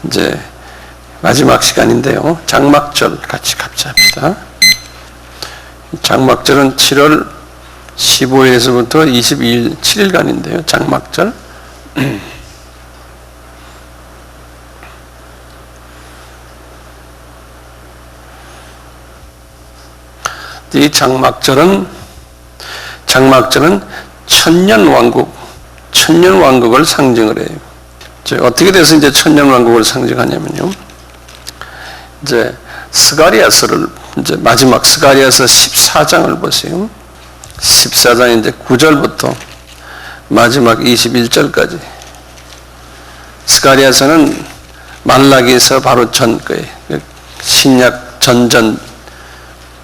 이제 마지막 시간인데요. 장막절 같이 합시다. 장막절은 7월 15일에서부터 22일 7일간인데요. 장막절. 이 장막절은 천년왕국을 상징을 해요. 어떻게 돼서 이제 천년왕국을 상징하냐면요. 이제 스가랴서를 이제 마지막 스가랴서 14장을 보세요. 14장 이제 9절부터 마지막 21절까지. 스가랴서는 말라기에서 바로 전 거예요. 신약 전전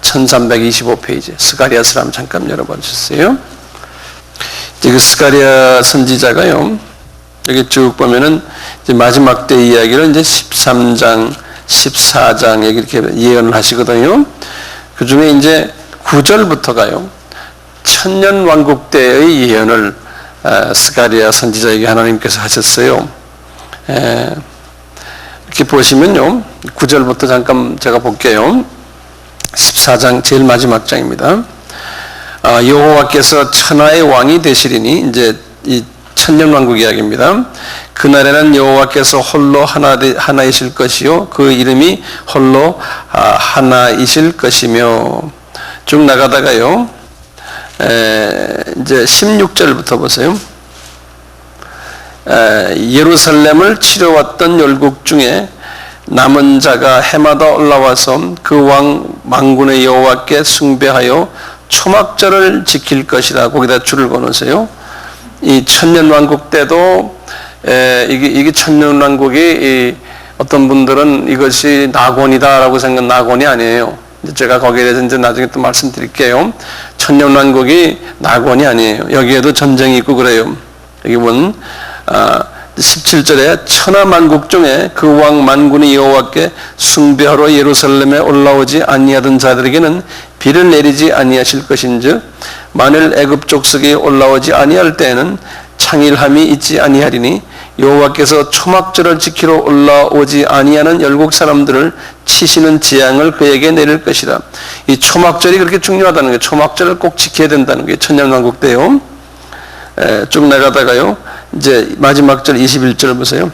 1325페이지. 스가랴서를 한번 잠깐 열어보셨어요. 이제 그 스가랴 선지자가요. 여기 쭉 보면은 이제 마지막 때 이야기를 이제 13장, 14장 이렇게 예언을 하시거든요. 그 중에 이제 9절부터가요. 천년왕국 때의 예언을 스가랴 선지자에게 하나님께서 하셨어요. 이렇게 보시면요. 9절부터 잠깐 제가 볼게요. 14장 제일 마지막 장입니다. 여호와께서 천하의 왕이 되시리니 이제 이 천년왕국 이야기입니다. 그날에는 여호와께서 홀로 하나이실 것이요 그 이름이 홀로 하나이실 것이며 쭉 나가다가요. 이제 16절부터 보세요. 예루살렘을 치러왔던 열국 중에 남은 자가 해마다 올라와서 그 왕 만군의 여호와께 숭배하여 초막절을 지킬 것이라. 거기다 줄을 거놓으세요. 이 천년왕국 때도 이게 천년왕국이 어떤 분들은 이것이 낙원이다라고 생각한 낙원이 아니에요. 제가 거기에 대해서 이제 나중에 또 말씀드릴게요. 천년왕국이 낙원이 아니에요. 여기에도 전쟁이 있고 그래요. 여기 보면 17절에 천하만국 중에 그 왕 만군의 여호와께 숭배하러 예루살렘에 올라오지 아니하던 자들에게는 비를 내리지 아니하실 것인즉 만일 애굽 족속이 올라오지 아니할 때에는 창일함이 있지 아니하리니 여호와께서 초막절을 지키러 올라오지 아니하는 열국 사람들을 치시는 재앙을 그에게 내릴 것이라. 이 초막절이 그렇게 중요하다는 거예요. 초막절을 꼭 지켜야 된다는 거예요. 천년왕국 때요. 쭉 나가다가요. 이제 마지막 절 21절 보세요.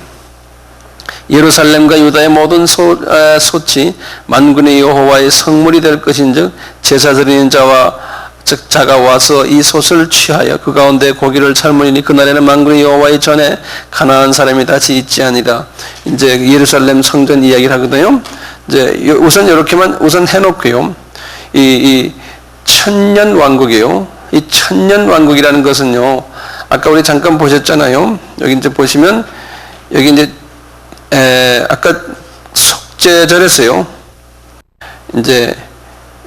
예루살렘과 유다의 모든 소치 만군의 여호와의 성물이 될 것인즉 제사 드리는 자가 와서 이 솥을 취하여 그 가운데 고기를 삶으리니 그날에는 만군의 여호와의 전에 가나안 사람이 다시 있지 아니라. 이제 예루살렘 성전 이야기를 하거든요. 이제 우선 이렇게만 우선 해놓고요. 이 천년 왕국이요. 이 천년 왕국이라는 것은요. 아까 우리 잠깐 보셨잖아요. 여기 이제 보시면 여기 이제 아까 속죄절에서요. 이제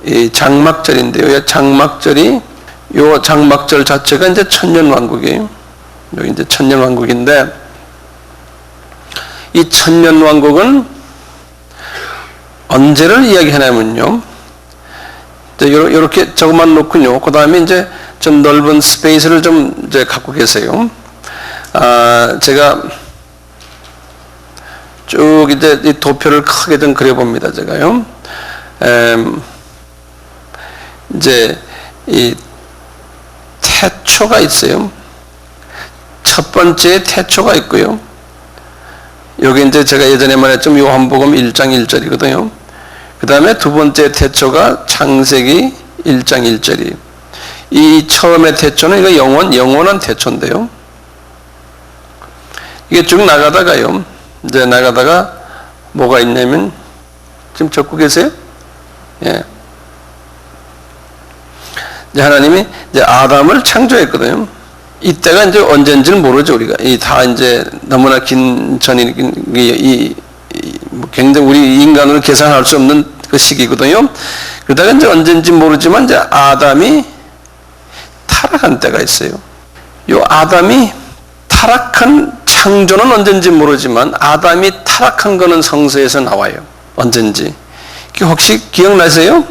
이 장막절인데요. 장막절이 요 장막절 자체가 이제 천년왕국이에요. 여기 이제 천년왕국인데 이 천년왕국은 언제를 이야기하냐면요. 이렇게 저것만 놓고요. 그 다음에 이제 좀 넓은 스페이스를 좀 이제 갖고 계세요. 제가 쭉 이제 이 도표를 크게 좀 그려봅니다. 제가요. 이제 이 태초가 있어요. 첫 번째 태초가 있고요. 여기 이제 제가 예전에 말했지만 요한복음 1장 1절이거든요. 그 다음에 두 번째 태초가 창세기 1장 1절이에요. 이 처음의 태초는 이거 영원한 태초인데요. 이게 쭉 나가다가요. 이제 나가다가 뭐가 있냐면 지금 적고 계세요? 예. 이제 하나님이 이제 아담을 창조했거든요. 이때가 이제 언제인지는 모르죠, 우리가. 이 다 이제 너무나 긴 전이 굉장히 우리 인간으로 계산할 수 없는 그 시기거든요. 그러다가 이제 언제인지 모르지만 이제 아담이 타락한 때가 있어요. 요 아담이 타락한 창조는 언제인지 모르지만 아담이 타락한 거는 성서에서 나와요. 언제인지. 혹시 기억나세요?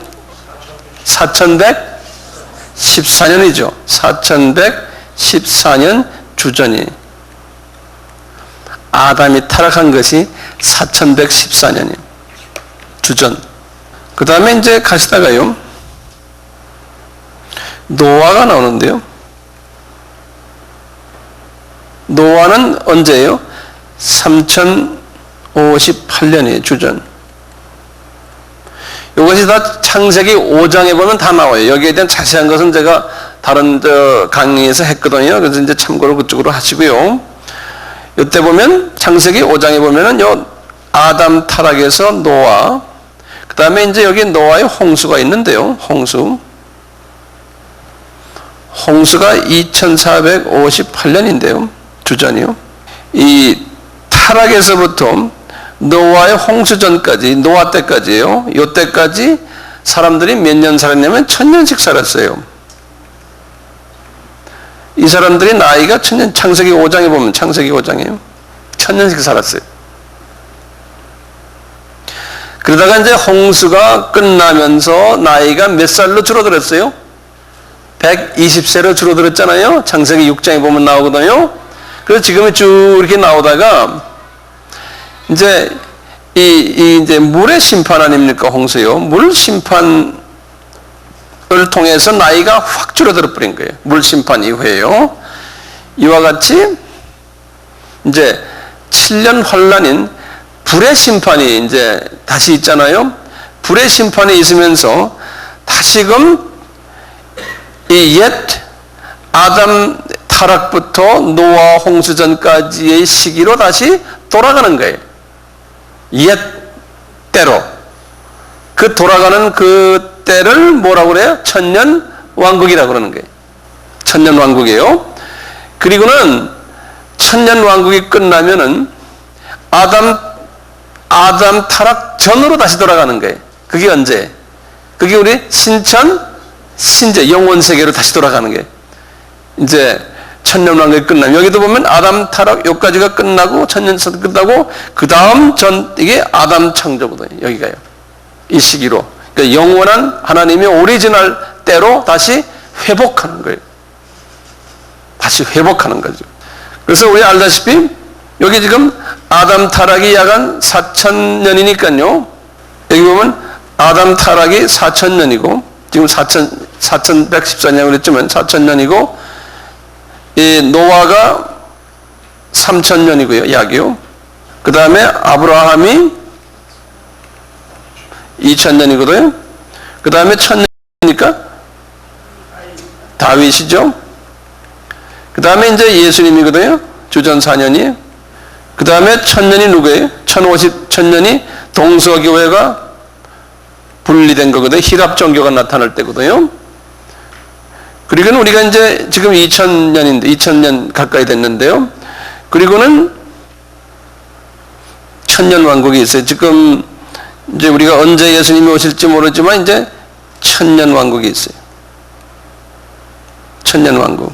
4114년이죠. 4114년 주전이. 아담이 타락한 것이 4114년이에요. 주전. 그 다음에 이제 가시다가요, 노아가 나오는데요. 노아는 언제예요? 3058년이에요. 주전. 이것이 다 창세기 5장에 보면 다 나와요. 여기에 대한 자세한 것은 제가 다른 강의에서 했거든요. 그래서 이제 참고로 그쪽으로 하시고요. 이때 보면 창세기 5장에 보면은 요 아담 타락에서 노아, 그 다음에 이제 여기 노아의 홍수가 있는데요. 홍수가 2458년인데요. 주전이요. 이 타락에서부터 노아의 홍수 전까지, 노아 때까지예요. 요 때까지 사람들이 몇 년 살았냐면 1000년씩 살았어요. 이 사람들이 나이가 1000년, 창세기 5장에 보면 창세기 5장이에요. 1000년씩 살았어요. 그러다가 이제 홍수가 끝나면서 나이가 몇 살로 줄어들었어요? 120세로 줄어들었잖아요. 창세기 6장에 보면 나오거든요. 그래서 지금 쭉 이렇게 나오다가 이제 이제 물의 심판 아닙니까? 홍수요. 물 심판을 통해서 나이가 확 줄어들어 버린 거예요. 물 심판 이후에요. 이와 같이 이제 7년 환란인 불의 심판이 이제 다시 있잖아요. 불의 심판이 있으면서 다시금 이 옛 아담 타락부터 노아 홍수 전까지의 시기로 다시 돌아가는 거예요. 옛 때로. 그 돌아가는 그 때를 뭐라고 그래요? 천년 왕국이라고 그러는 거예요. 천년 왕국이에요. 그리고는 천년 왕국이 끝나면은 아담 타락 전으로 다시 돌아가는 거예요. 그게 언제? 그게 우리 신제 영원 세계로 다시 돌아가는 거예요. 이제 천년 왕국이 끝나면 여기도 보면 아담 타락 여기까지가 끝나고 천년 끝나고 그 다음 이게 아담 창조거든요. 여기가요. 이 시기로. 그러니까 영원한 하나님의 오리지널 때로 다시 회복하는 거예요. 다시 회복하는 거죠. 그래서 우리 알다시피 여기 지금 아담 타락이 약 한 4000년이니까요. 여기 보면 아담 타락이 4000년이고 지금 4114년 그랬지만 4000년이고 이 노아가 3000년이고요. 약이요. 그 다음에 아브라함이 2000년이거든요. 그 다음에 1000년이니까 다윗이죠. 그 다음에 이제 예수님이거든요. 주전 4년이. 그 다음에 1000년이 누구예요? 1050년이 동서교회가 분리된 거거든요. 히랍 종교가 나타날 때거든요. 그리고는 우리가 이제 지금 2000년인데 2000년 가까이 됐는데요. 그리고는 천년 왕국이 있어요. 지금 이제 우리가 언제 예수님이 오실지 모르지만 이제 천년 왕국이 있어요. 천년 왕국.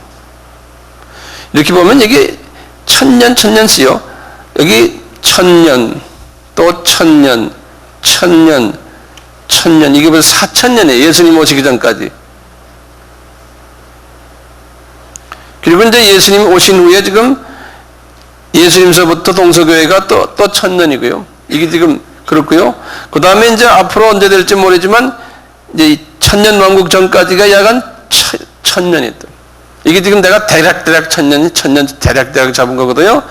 이렇게 보면 이게 천년씩요. 여기 1000년, 또 1000년, 1000년, 1000년. 이게 벌써 4000년이에요. 예수님 오시기 전까지. 그리고 이제 예수님 오신 후에 지금 예수님서부터 동서교회가 또 1000년이고요. 이게 지금 그렇고요. 그 다음에 이제 앞으로 언제 될지 모르지만 이제 1000년 왕국 전까지가 약 한 1000년이었다. 이게 지금 내가 대략 1000년 대략 잡은 거거든요.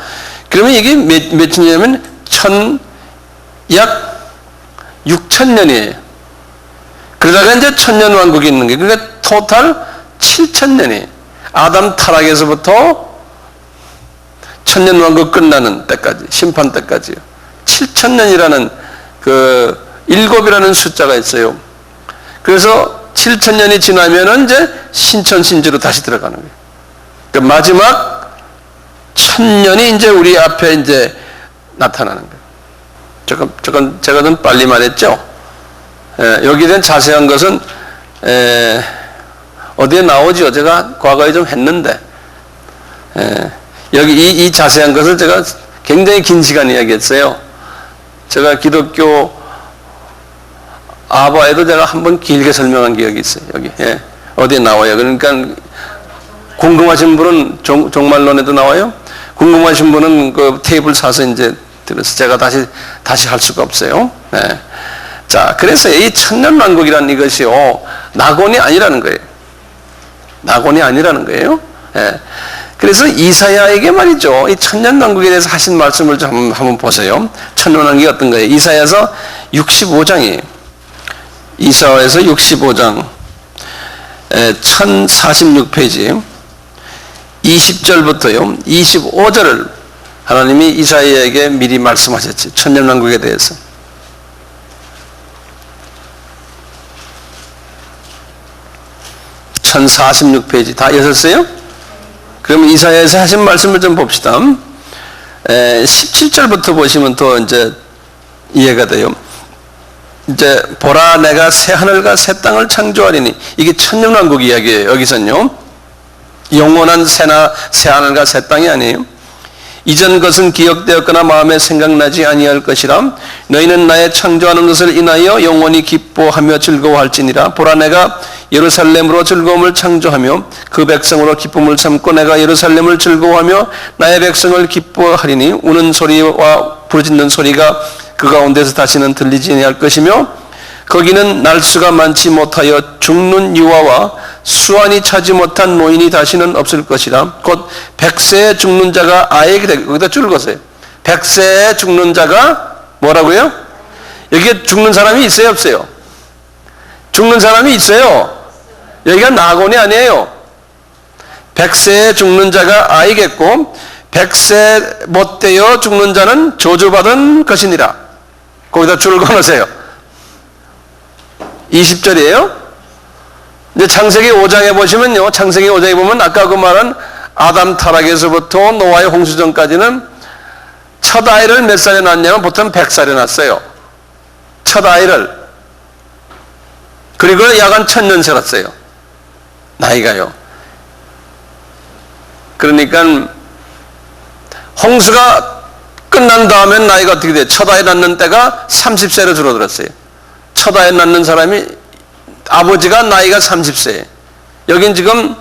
그러면 이게 몇 년이냐면 약 6000년이에요. 그러다가 이제 천년 왕국이 있는 게 그러니까 토탈 7000년이에요. 아담 타락에서부터 천년 왕국 끝나는 때까지, 심판 때까지요. 7000년이라는 그 7이라는 숫자가 있어요. 그래서 7000년이 지나면은 이제 신천신지로 다시 들어가는 거예요. 그러니까 마지막 1000년이 이제 우리 앞에 이제 나타나는 거예요. 제가 좀 빨리 말했죠? 여기에 대한 자세한 것은, 어디에 나오죠? 제가 과거에 좀 했는데, 여기 이 자세한 것을 제가 굉장히 긴 시간 이야기했어요. 제가 기독교 아바에도 제가 한번 길게 설명한 기억이 있어요. 여기 어디에 나와요. 그러니까 궁금하신 분은 종말론에도 나와요. 궁금하신 분은 그 테이블 사서 이제 들어서 제가 다시 할 수가 없어요. 네. 자, 그래서 이 천년왕국이라는 이것이요, 낙원이 아니라는 거예요. 낙원이 아니라는 거예요. 네. 그래서 이사야에게 말이죠, 이 천년왕국에 대해서 하신 말씀을 좀 한번 보세요. 천년왕국이 어떤 거예요? 이사야서 65장이에요. 이사야에서 65장 1046페이지 20절부터요 25절을 하나님이 이사야에게 미리 말씀하셨지, 천년왕국에 대해서. (1046페이지) 다 여셨어요? 그러면 이사야에서 하신 말씀을 좀 봅시다. 17절부터 보시면 더 이제 이해가 돼요. 이제 보라, 내가 새 하늘과 새 땅을 창조하리니, 이게 천년왕국 이야기예요. 여기서는요, 영원한 새 하늘과 새 땅이 아니에요. 이전 것은 기억되었거나 마음에 생각나지 아니할 것이라. 너희는 나의 창조하는 것을 인하여 영원히 기뻐하며 즐거워할지니라. 보라, 내가 예루살렘으로 즐거움을 창조하며 그 백성으로 기쁨을 삼고 내가 예루살렘을 즐거워하며 나의 백성을 기뻐하리니 우는 소리와 부르짖는 소리가 그 가운데서 다시는 들리지 아니할 것이며 거기는 날수가 많지 못하여 죽는 유아와 수완이 차지 못한 노인이 다시는 없을 것이라. 곧 100세에 죽는 자가 아에게 되고, 거기다 줄 것이에요. 100세에 죽는 자가 뭐라고요? 여기에 죽는 사람이 있어요, 없어요? 죽는 사람이 있어요. 여기가 낙원이 아니에요. 100세에 죽는 자가 아이겠고 100세 못 되어 죽는 자는 저주받은 것이니라. 거기다 줄을 걸으세요. 20절이에요. 이제 창세기 5장에 보시면요, 창세기 5장에 보면 아까 그 말한 아담 타락에서부터 노아의 홍수전까지는 첫 아이를 몇 살에 낳냐면 보통 100살에 낳았어요. 첫 아이를. 그리고 약 1000년 살았어요. 나이가요. 그러니까 홍수가 끝난 다음엔 나이가 어떻게 돼요? 첫 아이 낳는 때가 30세로 줄어들었어요. 첫 아이 낳는 사람이 아버지가 나이가 30세. 여긴 지금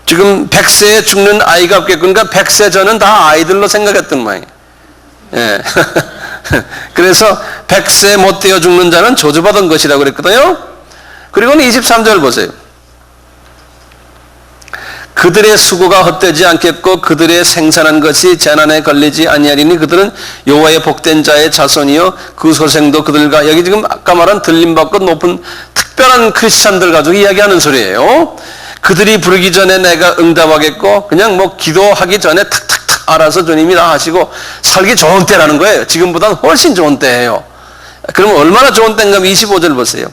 100세에 죽는 아이가 없겠고, 그러니까 100세 전은 다 아이들로 생각했던 모양이에요. 예. 그래서 100세 못 되어 죽는 자는 저주받은 것이라고 그랬거든요. 그리고는 23절 보세요. 그들의 수고가 헛되지 않겠고 그들의 생산한 것이 재난에 걸리지 아니하리니 그들은 여호와의 복된 자의 자손이요 그 소생도 그들과, 여기 지금 아까 말한 들림받고 높은 특별한 크리스찬들 가지고 이야기하는 소리예요. 그들이 부르기 전에 내가 응답하겠고, 그냥 뭐 기도하기 전에 탁탁탁 알아서 주님이 다 하시고 살기 좋은 때라는 거예요. 지금보다는 훨씬 좋은 때예요. 그러면 얼마나 좋은 때인가? 25절 보세요.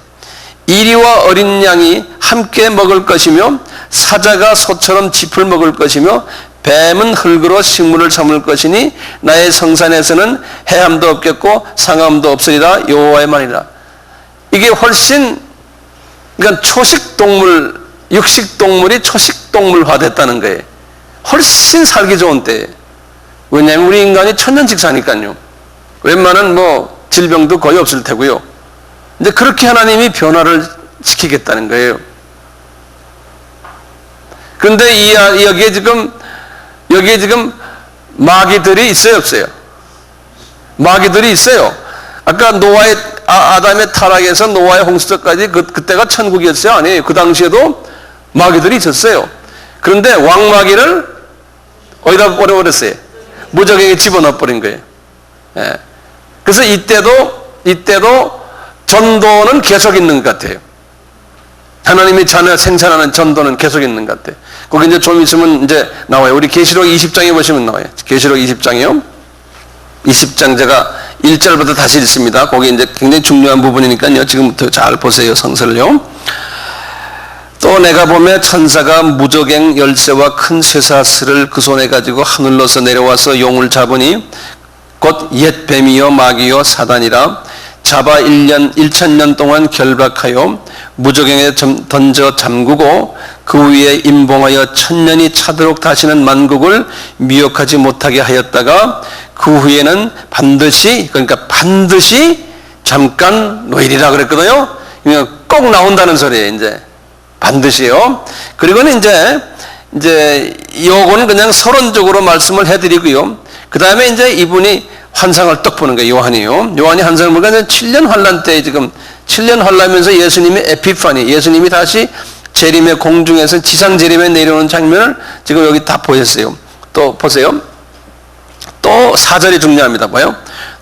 이리와 어린 양이 함께 먹을 것이며 사자가 소처럼 짚을 먹을 것이며 뱀은 흙으로 식물을 삼을 것이니 나의 성산에서는 해함도 없겠고 상함도 없으리라. 여호와의 말이라. 이게 훨씬, 그러니까 초식동물, 육식동물이 초식동물화 됐다는 거예요. 훨씬 살기 좋은 때예요. 왜냐하면 우리 인간이 천년씩 사니까요. 웬만한 뭐 질병도 거의 없을 테고요. 근데 그렇게 하나님이 변화를 시키겠다는 거예요. 그런데 여기에 지금 마귀들이 있어요, 없어요? 마귀들이 있어요. 아까 노아의 아담의 타락에서 노아의 홍수전까지 그때가 천국이었어요, 아니에요? 그 당시에도 마귀들이 있었어요. 그런데 왕마귀를 어디다 버려버렸어요? 무적에게 집어넣어 버린 거예요. 예. 그래서 이때도 전도는 계속 있는 것 같아요. 하나님이 생산하는 전도는 계속 있는 것 같아요. 거기 이제 좀 있으면 이제 나와요. 우리 계시록 20장에 보시면 나와요. 계시록 20장이요. 20장 제가 1절부터 다시 읽습니다. 거기 이제 굉장히 중요한 부분이니까요. 지금부터 잘 보세요. 성서를요. 또 내가 보매 천사가 무저갱 열쇠와 큰 쇠사슬을 그 손에 가지고 하늘로서 내려와서 용을 잡으니 곧 옛 뱀이요 마귀요 사단이라. 잡아 1000년 동안 결박하여 무저갱에 던져 잠그고 그 위에 임봉하여 1000년이 차도록 다시는 만국을 미혹하지 못하게 하였다가 그 후에는 반드시, 그러니까 반드시 잠깐 노일이라 그랬거든요. 꼭 나온다는 소리예요. 이제 반드시요. 그리고는 이제 이제 요거는 그냥 서론적으로 말씀을 해드리고요. 그 다음에 이제 이분이 환상을 떡 보는 거예요. 요한이요. 요한이 환상을 보니까 7년 환란 때 지금 7년 환란하면서 예수님의 에피파니, 예수님이 다시 재림의 공중에서 지상 재림에 내려오는 장면을 지금 여기 다 보였어요. 또 보세요. 또 4절이 중요합니다. 봐요.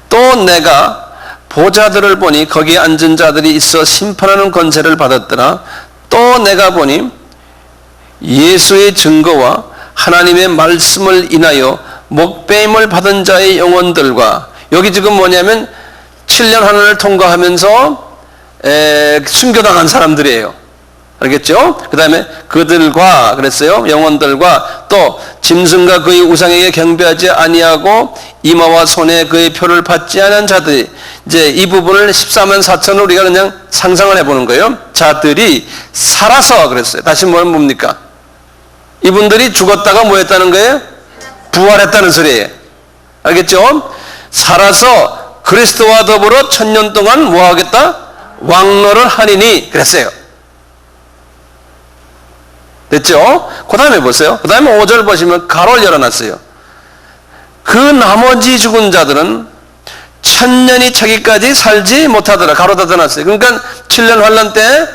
또 내가 보좌들을 보니 거기에 앉은 자들이 있어 심판하는 권세를 받았더라. 또 내가 보니 예수의 증거와 하나님의 말씀을 인하여 목배임을 받은 자의 영혼들과, 여기 지금 뭐냐면 7년 환란을 통과하면서 순교당한 사람들이에요. 알겠죠? 그 다음에 그들과 그랬어요. 영혼들과 또 짐승과 그의 우상에게 경배하지 아니하고 이마와 손에 그의 표를 받지 않은 자들이, 이제 이 부분을 14만 4천을 우리가 그냥 상상을 해보는 거예요. 자들이 살아서 그랬어요. 다시 뭡니까? 이분들이 죽었다가 뭐 했다는 거예요? 부활했다는 소리예요. 알겠죠? 살아서 그리스도와 더불어 1000년 동안 뭐 하겠다? 왕노를 하리니 그랬어요. 됐죠? 그 다음에 보세요. 그 다음에 5절 보시면 가로를 열어놨어요. 그 나머지 죽은 자들은 1000년이 차기까지 살지 못하더라. 가로 닫아놨어요. 그러니까 7년 환란 때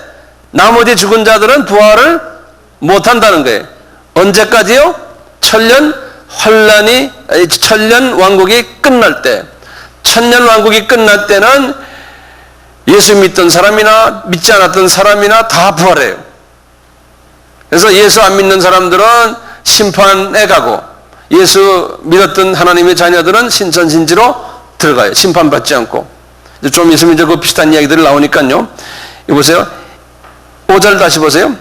나머지 죽은 자들은 부활을 못한다는 거예요. 언제까지요? 1000년 환란이, 1000년 왕국이 끝날 때. 1000년 왕국이 끝날 때는 예수 믿던 사람이나 믿지 않았던 사람이나 다 부활해요. 그래서 예수 안 믿는 사람들은 심판에 가고, 예수 믿었던 하나님의 자녀들은 신천신지로 들어가요. 심판받지 않고. 좀 있으면 이제 그 비슷한 이야기들이 나오니까요. 이거 보세요. 5절 다시 보세요.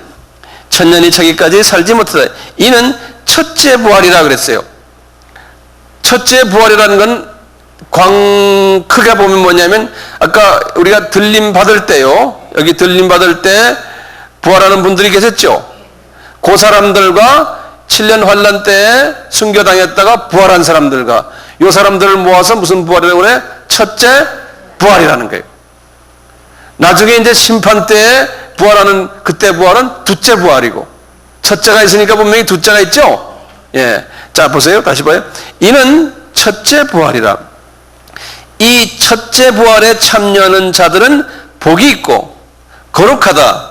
1000년이 차기까지 살지 못하다. 이는 첫째 부활이라 그랬어요. 첫째 부활이라는 건 크게 보면 뭐냐면, 아까 우리가 들림 받을 때요. 여기 들림 받을 때 부활하는 분들이 계셨죠. 그 사람들과 7년 환란 때에 순교당했다가 부활한 사람들과 이 사람들을 모아서 무슨 부활이라고 그래? 첫째 부활이라는 거예요. 나중에 이제 심판 때에 부활하는, 그때 부활은 둘째 부활이고, 첫째가 있으니까 분명히 둘째가 있죠? 예. 자, 보세요. 다시 봐요. 이는 첫째 부활이라. 이 첫째 부활에 참여하는 자들은 복이 있고 거룩하다.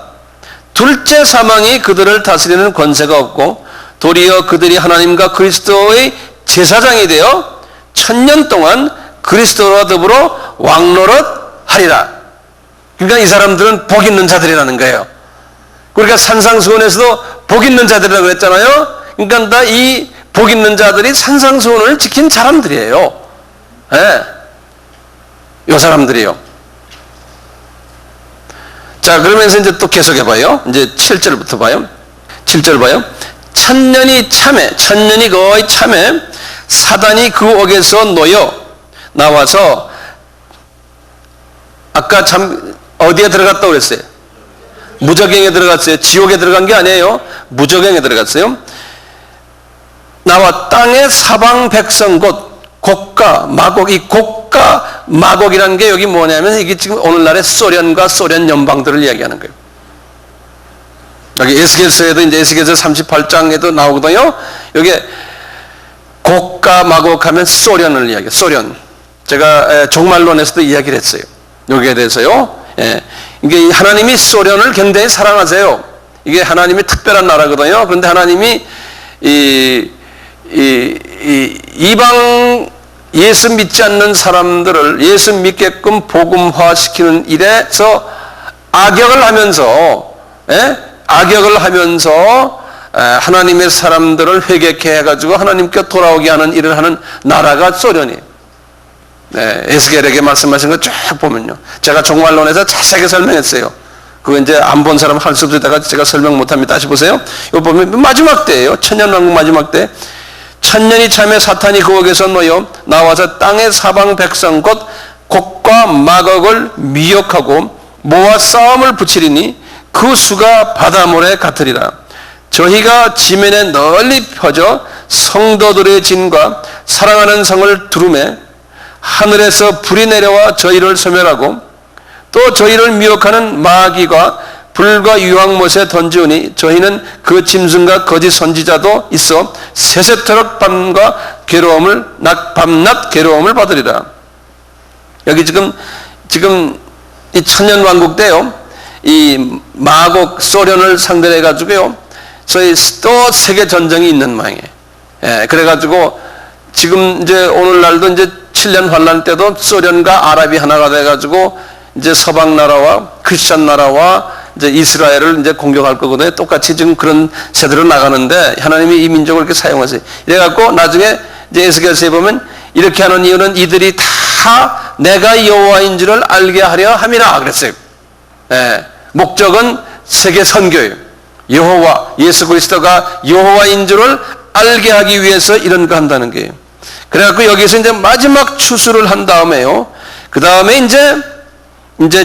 둘째 사망이 그들을 다스리는 권세가 없고 도리어 그들이 하나님과 그리스도의 제사장이 되어 1000년 동안 그리스도와 더불어 왕노릇 하리라. 그러니까 이 사람들은 복 있는 자들이라는 거예요. 그러니까 산상수훈에서도 복 있는 자들이라고 그랬잖아요. 그러니까 다 이 복 있는 자들이 산상수훈을 지킨 사람들이에요. 예. 요 사람들이요. 자, 그러면서 이제 또 계속해봐요. 이제 7절부터 봐요. 7절 봐요. 1000년이 참에, 1000년이 거의 참에 사단이 그 옥에서 놓여 나와서, 아까 참 어디에 들어갔다고 그랬어요? 무저갱에 들어갔어요. 지옥에 들어간 게 아니에요. 무저갱에 들어갔어요. 나와 땅의 사방 백성 곧 곡과 마곡, 이 곡과 마곡이라는 게 여기 뭐냐면 이게 지금 오늘날의 소련과 소련 연방들을 이야기하는 거예요. 여기 에스겔서에도 이제 에스겔서 38장에도 나오거든요. 여기 곡과 마곡 하면 소련을 이야기해요. 소련. 제가 종말론에서도 이야기를 했어요. 여기에 대해서요. 예. 이게 하나님이 소련을 굉장히 사랑하세요. 이게 하나님이 특별한 나라거든요. 그런데 하나님이 이방 예수 믿지 않는 사람들을 예수 믿게끔 복음화시키는 일에서 악역을 하면서, 악역을 하면서 하나님의 사람들을 회개케 해가지고 하나님께 돌아오게 하는 일을 하는 나라가 소련이에요. 에스겔에게 말씀하신 거 쭉 보면요. 제가 종말론에서 자세하게 설명했어요. 그거 이제 안 본 사람 할 수 없으다가 제가 설명 못합니다. 다시 보세요. 이거 보면 마지막 때예요. 천년왕국 마지막 때. 1000년이 참에 사탄이 그 옥에서 놓여 나와서 땅의 사방 백성 곧 곡과 마곡을 미혹하고 모아 싸움을 붙이리니 그 수가 바다모래 같으리라. 저희가 지면에 널리 펴져 성도들의 진과 사랑하는 성을 두루매 하늘에서 불이 내려와 저희를 소멸하고 또 저희를 미혹하는 마귀가 불과 유황못에 던지오니 저희는 그 짐승과 거짓 선지자도 있어 세세토록 밤낮 괴로움을 받으리라. 여기 지금 이 천년왕국 때요, 이 마곡 소련을 상대로 해가지고요, 저희 또 세계 전쟁이 있는 모양이에요. 예, 그래가지고 지금 이제 오늘날도 이제 7년 환란 때도 소련과 아랍이 하나가 돼가지고 이제 서방 나라와 크리스천 나라와 이제 이스라엘을 이제 공격할 거거든요. 똑같이 지금 그런 세대로 나가는데 하나님이 이 민족을 이렇게 사용하세요. 이래갖고 나중에 이제 에스겔서에 보면 이렇게 하는 이유는 이들이 다 내가 여호와인 줄을 알게 하려 함이라 그랬어요. 예, 목적은 세계 선교예요. 여호와, 예수 그리스도가 여호와인 줄을 알게 하기 위해서 이런 거 한다는 거예요. 그래갖고 여기서 이제 마지막 추수를 한 다음에요, 그 다음에 이제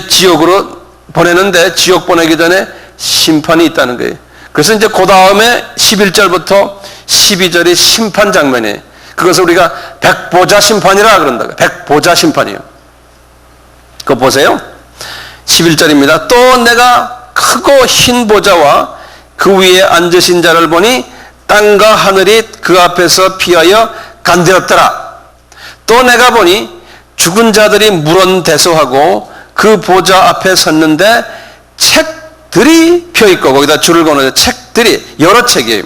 지옥으로 보내는데, 지옥 보내기 전에 심판이 있다는 거예요. 그래서 이제 그 다음에 11절부터 12절이 심판 장면이에요. 그것을 우리가 백보자 심판이라 그런다고요. 백보자 심판이요. 그거 보세요. 11절입니다. 또 내가 크고 흰 보자와 그 위에 앉으신 자를 보니 땅과 하늘이 그 앞에서 피하여 간되었더라. 또 내가 보니 죽은 자들이 물원대소하고 그 보좌 앞에 섰는데 책들이 펴있고, 거기다 줄을 거는 책들이 여러 책이에요.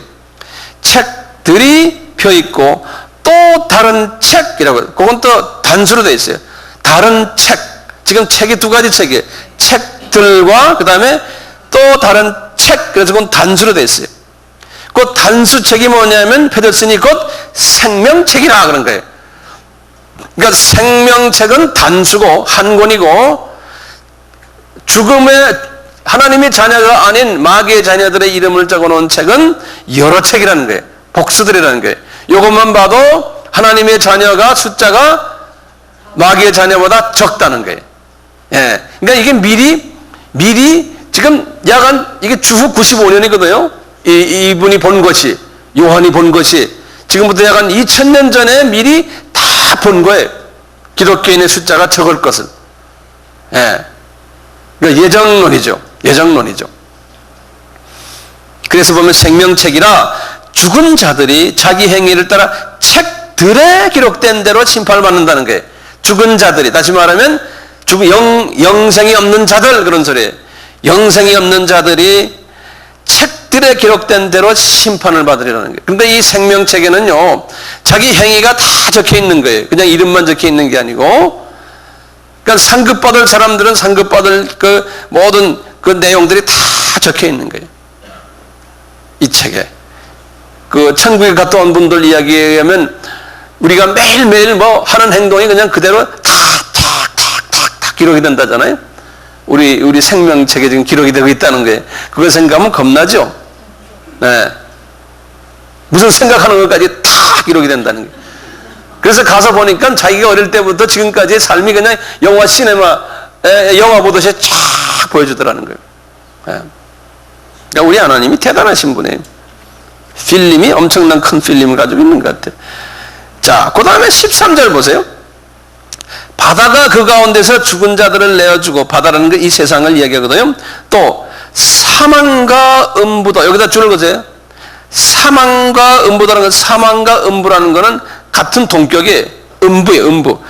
책들이 펴있고 또 다른 책이라고, 그건 또 단수로 되어 있어요. 다른 책, 지금 책이 두 가지 책이에요. 책들과 그 다음에 또 다른 책, 그래서 그건 단수로 되어 있어요. 그 단수책이 뭐냐면 펴졌으니 곧 생명책이라 그런 거예요. 그러니까 생명책은 단수고 한 권이고, 죽음의 하나님의 자녀가 아닌 마귀의 자녀들의 이름을 적어놓은 책은 여러 책이라는 거예요. 복수들이라는 거예요. 이것만 봐도 하나님의 자녀가 숫자가 마귀의 자녀보다 적다는 거예요. 예. 그러니까 이게 미리 지금 약간 이게 주후 95년이거든요. 이분이 본 것이, 요한이 본 것이 지금부터 약간 2000년 전에 미리 다 본 거예요. 기독교인의 숫자가 적을 것을. 예. 그러니까 예정론이죠. 그래서 보면 생명책이라 죽은 자들이 자기 행위를 따라 책들에 기록된 대로 심판을 받는다는 거예요. 죽은 자들이, 다시 말하면 영생이 없는 자들, 그런 소리예요. 영생이 없는 자들이 책들에 기록된 대로 심판을 받으리라는 거예요. 그런데 이 생명책에는요, 자기 행위가 다 적혀 있는 거예요. 그냥 이름만 적혀 있는 게 아니고, 그러니까 상급받을 사람들은 상급받을 그 모든 그 내용들이 다 적혀 있는 거예요. 이 책에. 그 천국에 갔다 온 분들 이야기에 의하면 우리가 매일매일 뭐 하는 행동이 그냥 그대로 탁 기록이 된다잖아요. 우리 생명책에 지금 기록이 되고 있다는 거예요. 그걸 생각하면 겁나죠? 네. 무슨 생각하는 것까지 다 기록이 된다는 거예요. 그래서 가서 보니까 자기가 어릴 때부터 지금까지의 삶이 그냥 영화 보듯이 쫙 보여주더라는 거예요. 네. 그러니까 우리 하나님이 대단하신 분이에요. 필름이 엄청난 큰 필름을 가지고 있는 것 같아요. 자, 그 다음에 13절 보세요. 바다가 그 가운데서 죽은 자들을 내어주고, 바다라는 게 이 세상을 이야기하거든요. 또 사망과 음부도, 여기다 줄을 그어요. 사망과 음부라는 건, 사망과 음부라는 거는 같은 동격이에요. 음부예요, 음부.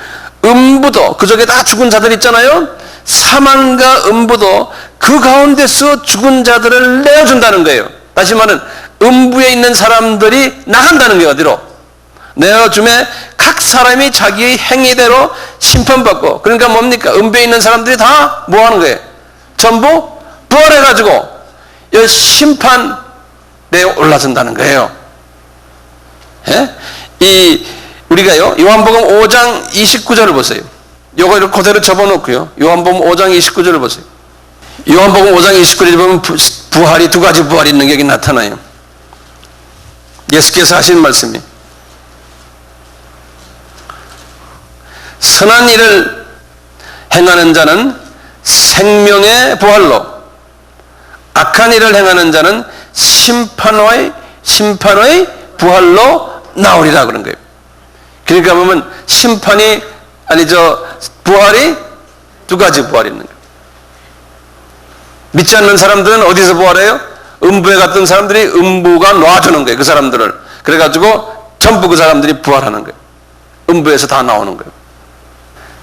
음부도, 그쪽에 다 죽은 자들 있잖아요. 사망과 음부도 그 가운데서 죽은 자들을 내어준다는 거예요. 다시 말하면 음부에 있는 사람들이 나간다는 거예요. 어디로? 내어줌에 각 사람이 자기의 행위대로 심판받고, 그러니까 뭡니까? 음부에 있는 사람들이 다 뭐 하는 거예요? 전부 부활해가지고 이 심판대에 올라선다는 거예요. 예? 우리가요, 요한복음 5장 29절을 보세요. 요거 그대로 접어놓고요. 요한복음 5장 29절을 보세요. 요한복음 5장 29절을 보면 부활이, 두 가지 부활이 있는 게 여기 나타나요. 예수께서 하신 말씀이, 선한 일을 행하는 자는 생명의 부활로, 악한 일을 행하는 자는 심판의 부활로 나오리라 그런 거예요. 그러니까 보면 심판이 부활이 두 가지 부활이 있는 거예요. 믿지 않는 사람들은 어디서 부활해요? 음부에 갔던 사람들이 음부가 놔주는 거예요. 그 사람들을. 그래가지고 전부 그 사람들이 부활하는 거예요. 음부에서 다 나오는 거예요.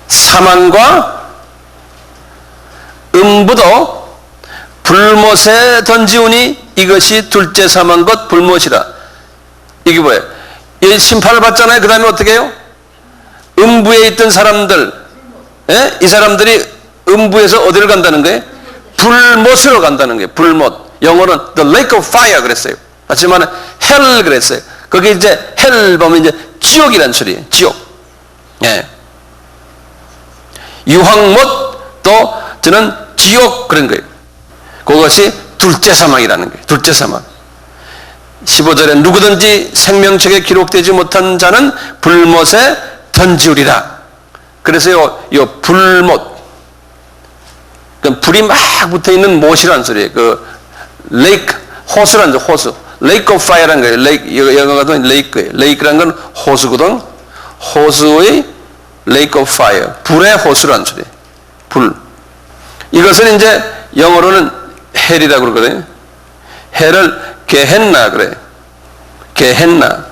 사망과 음부도 불못에 던지우니 이것이 둘째 사망 것 불못이라. 이게 뭐예요? 이 심판을 받잖아요. 그 다음에 어떻게 해요? 음부에 있던 사람들, 예? 이 사람들이 음부에서 어디를 간다는 거예요? 불못으로 간다는 거예요. 불못. 영어는 the lake of fire 그랬어요. 하지만 hell 그랬어요. 거기 이제 hell 보면 이제 지옥이란 소리예요. 지옥. 예. 유황못 또 저는 지옥 그런 거예요. 그것이 둘째 사망이라는 거예요. 둘째 사망. 15절에 누구든지 생명책에 기록되지 못한 자는 불못에 던지우리라. 그래서 요 불못, 그 불이 막 붙어있는 못이라는 소리예요. 그 레이크, 호수라는 거죠. 호수. 레이크 오브 파이어라는 거예요. 레이크, 영어 같은 레이크예요. 레이크라는 건 호수거든. 호수의 레이크 오브 파이어. 불의 호수라는 소리예요. 불. 이것은 이제 영어로는 헬이라고 그러거든요. 헬을 게헨나 그래요. 게헨나.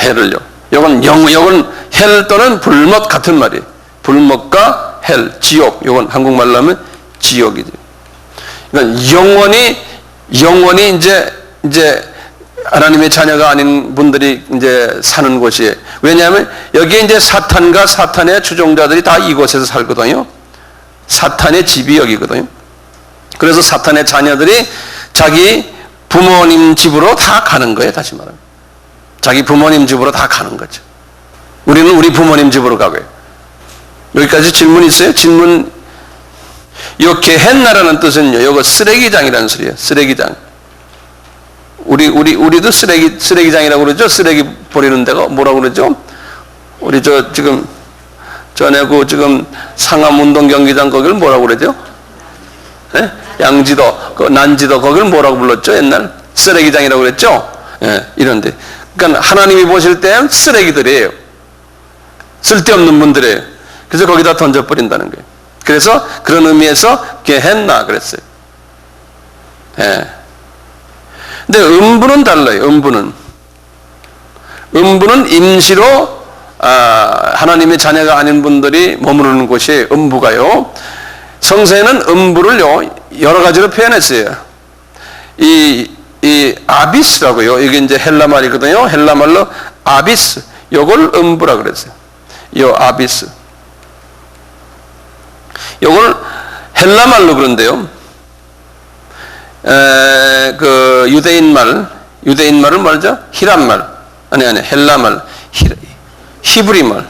헬을요. 요건 헬 또는 불못 같은 말이에요. 불못과 헬, 지옥. 요건 한국말로 하면 지옥이죠. 그러니까 영원히 이제 하나님의 자녀가 아닌 분들이 이제 사는 곳이에요. 왜냐하면 여기에 이제 사탄과 사탄의 추종자들이 다 이곳에서 살거든요. 사탄의 집이 여기거든요. 그래서 사탄의 자녀들이 자기 부모님 집으로 다 가는 거예요. 다시 말하면. 자기 부모님 집으로 다 가는 거죠. 우리는 우리 부모님 집으로 가고요. 여기까지 질문 있어요? 질문. 요 게헨나라는 뜻은요. 요거 쓰레기장이라는 소리예요. 쓰레기장. 우리도 쓰레기장이라고 그러죠. 쓰레기 버리는 데가 뭐라고 그러죠? 우리 지금 전에 지금 상암운동 경기장 거기를 뭐라고 그러죠? 네? 양지도, 난지도 거기를 뭐라고 불렀죠? 옛날 쓰레기장이라고 그랬죠? 예, 이런데. 그러니까 하나님이 보실 때 쓰레기들이에요. 쓸데없는 분들이에요. 그래서 거기다 던져버린다는 거예요. 그래서 그런 의미에서 게헨나 그랬어요. 예. 근데 음부는 달라요. 음부는 임시로 하나님의 자녀가 아닌 분들이 머무르는 곳이에요. 음부가요. 성서에는 음부를요 여러 가지로 표현했어요. 이 아비스라고요. 이게 이제 헬라 말이거든요. 헬라 말로 아비스. 요걸 음부라 그랬어요. 요 아비스. 요걸 헬라 말로 그런데요. 그 유대인 말을 뭐죠? 히람 말. 아니 헬라 말. 히브리 말.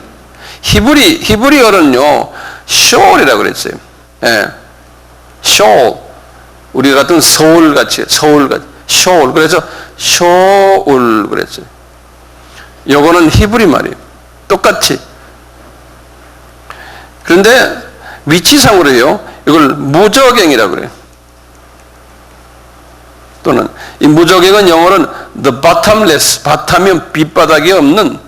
히브리어는요. 쇼울이라고 그랬어요. 예. 쇼울. 우리 같은 서울 같이 쇼울. 그래서 쇼울 그랬어요. 요거는 히브리 말이에요. 똑같이. 그런데 위치상으로요. 이걸 무저갱이라고 그래요. 또는 이 무저갱은 영어로는 the bottomless. 바탕이면 밑바닥이 없는.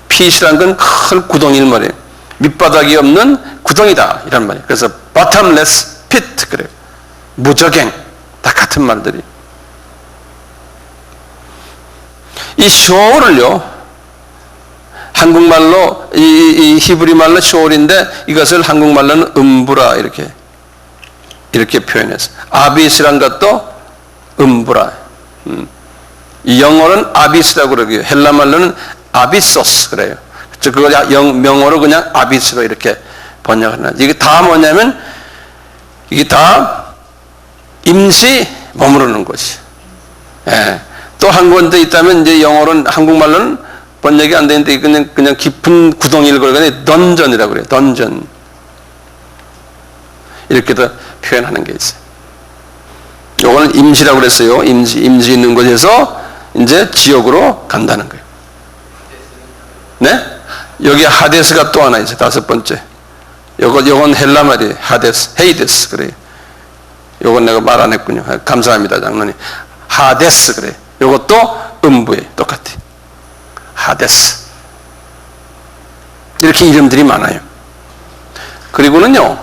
pit이란 건 큰 구덩이를 말이에요. 밑바닥이 없는 구덩이다 이란 말이에요. 그래서 bottomless pit 그래요. 무저갱 다 같은 말들이. 이 쇼울을요 한국말로 이 히브리 말로 쇼울인데 이것을 한국말로는 음부라 이렇게 표현했어요. 아비스란 것도 음부라. 이 영어는 아비스라고 그러고요. 헬라 말로는 아비소스 그래요. 그걸 명어로 그냥 아비스로 이렇게 번역하는. 이게 다 뭐냐면 이게 다 임시 머무르는 곳이. 예. 또 한 군데 있다면 이제 영어로는 한국말로는 번역이 안 되는데 그냥 깊은 구덩이를 걸거든요. 던전이라고 그래요. 던전. 이렇게도 표현하는 게 있어요. 요거는 임시라고 그랬어요. 임시 있는 곳에서 이제 지옥으로 간다는 거예요. 네? 여기 하데스가 또 하나 있어요. 다섯 번째. 요건 헬라 말이에요. 하데스, 헤이데스 그래요. 요건 내가 말 안 했군요. 감사합니다, 장로님. 하데스 그래요. 요것도 음부에 똑같아. 하데스. 이렇게 이름들이 많아요. 그리고는요,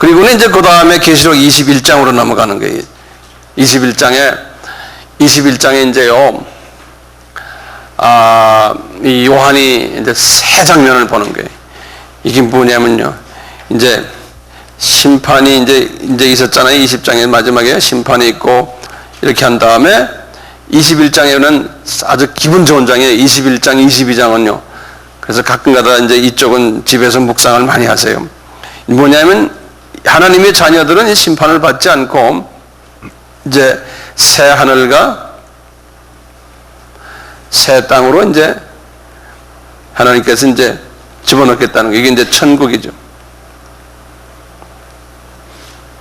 그리고는 이제 그 다음에 계시록 21장으로 넘어가는 거예요. 21장에 이제요, 이 요한이 이제 새 장면을 보는 거예요. 이게 뭐냐면요, 이제 심판이 이제 있었잖아요. 20장의 마지막에 심판이 있고, 이렇게 한 다음에 21장에는 아주 기분 좋은 장이에요. 21장, 22장은요. 그래서 가끔가다 이제 이쪽은 집에서 묵상을 많이 하세요. 뭐냐면 하나님의 자녀들은 이 심판을 받지 않고 이제 새 하늘과 새 땅으로 이제 하나님께서 이제 집어넣겠다는 거. 이게 이제 천국이죠.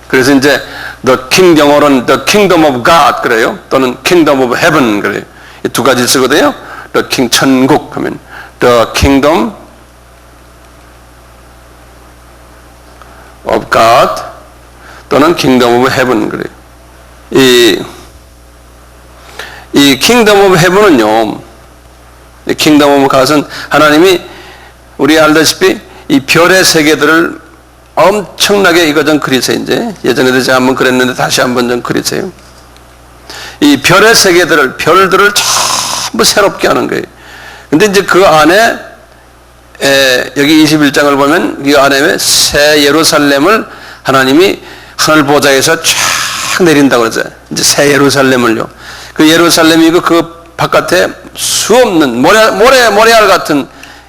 그래서 이제 the kingdom은 the kingdom of God 그래요. 또는 kingdom of heaven 그래요. 이 두 가지 쓰거든요. the king 천국 하면 the kingdom of God 또는 kingdom of heaven 그래요. 이 kingdom of heaven은요, 이 kingdom of God은 하나님이 우리 알다시피 이 별의 세계들을 엄청나게 이거 좀 그리세요. 이제 예전에도 제가 한번 그랬는데 다시 한번 좀 그리세요. 이 별의 세계들을, 별들을 전부 새롭게 하는 거예요. 근데 이제 그 안에 여기 21장을 보면 이 안에 새 예루살렘을 하나님이 하늘 보좌에서 쫙 내린다고 그러죠. 이제 새 예루살렘을요. 그 예루살렘이 그 바깥에 수없는 모래알 같은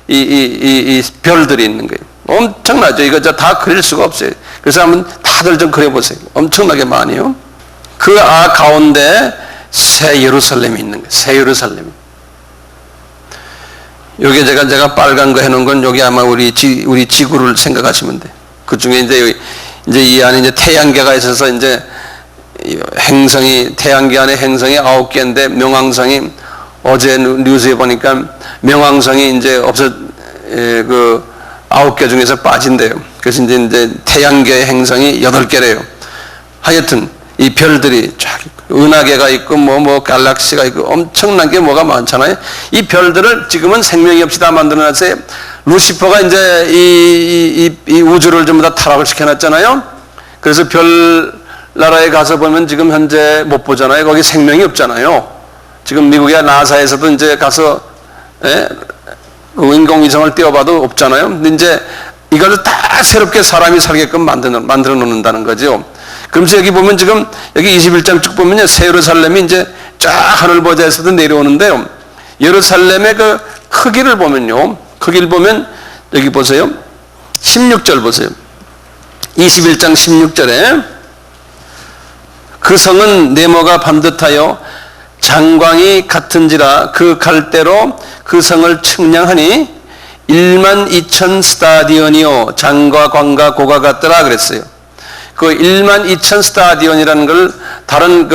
이 별들이 있는 거예요. 엄청나죠. 이거 다 그릴 수가 없어요. 그래서 한번 다들 좀 그려보세요. 엄청나게 많이요. 그 가운데 새 예루살렘이 있는 거예요. 새 예루살렘. 여기 제가 빨간 거 해놓은 건 여기 아마 우리 지구를 생각하시면 돼. 그 중에 이제 이 안에 이제 태양계가 있어서 이제 태양계 안에 행성이 9개인데 명왕성이 어제 뉴스에 보니까 명왕성이 이제 그 9개 중에서 빠진대요. 그래서 이제 태양계 행성이 8개래요. 하여튼 이 별들이 쫙 은하계가 있고 갈락시가 있고 엄청난 게 뭐가 많잖아요. 이 별들을 지금은 생명이 없이 다 만들어놨어요. 루시퍼가 이제 이 우주를 전부 다 타락을 시켜놨잖아요. 그래서 별 나라에 가서 보면 지금 현재 못 보잖아요. 거기 생명이 없잖아요. 지금 미국의 나사에서도 이제 가서 인공위성을 띄워봐도 없잖아요. 근데 이제 이걸 다 새롭게 사람이 살게끔 만들어 놓는다는 거죠. 그러면서 여기 보면 지금 여기 21장 쭉 보면요, 새 예루살렘이 이제 쫙 하늘 보좌에서도 내려오는데요. 예루살렘의 그 크기를 보면요, 크기를 보면 여기 보세요. 16절 보세요. 21장 16절에 그 성은 네모가 반듯하여 장광이 같은지라 그 갈대로 그 성을 측량하니 12,000 스타디온이요 장과 광과 고가 같더라 그랬어요. 그 12,000 스타디온이라는 걸 다른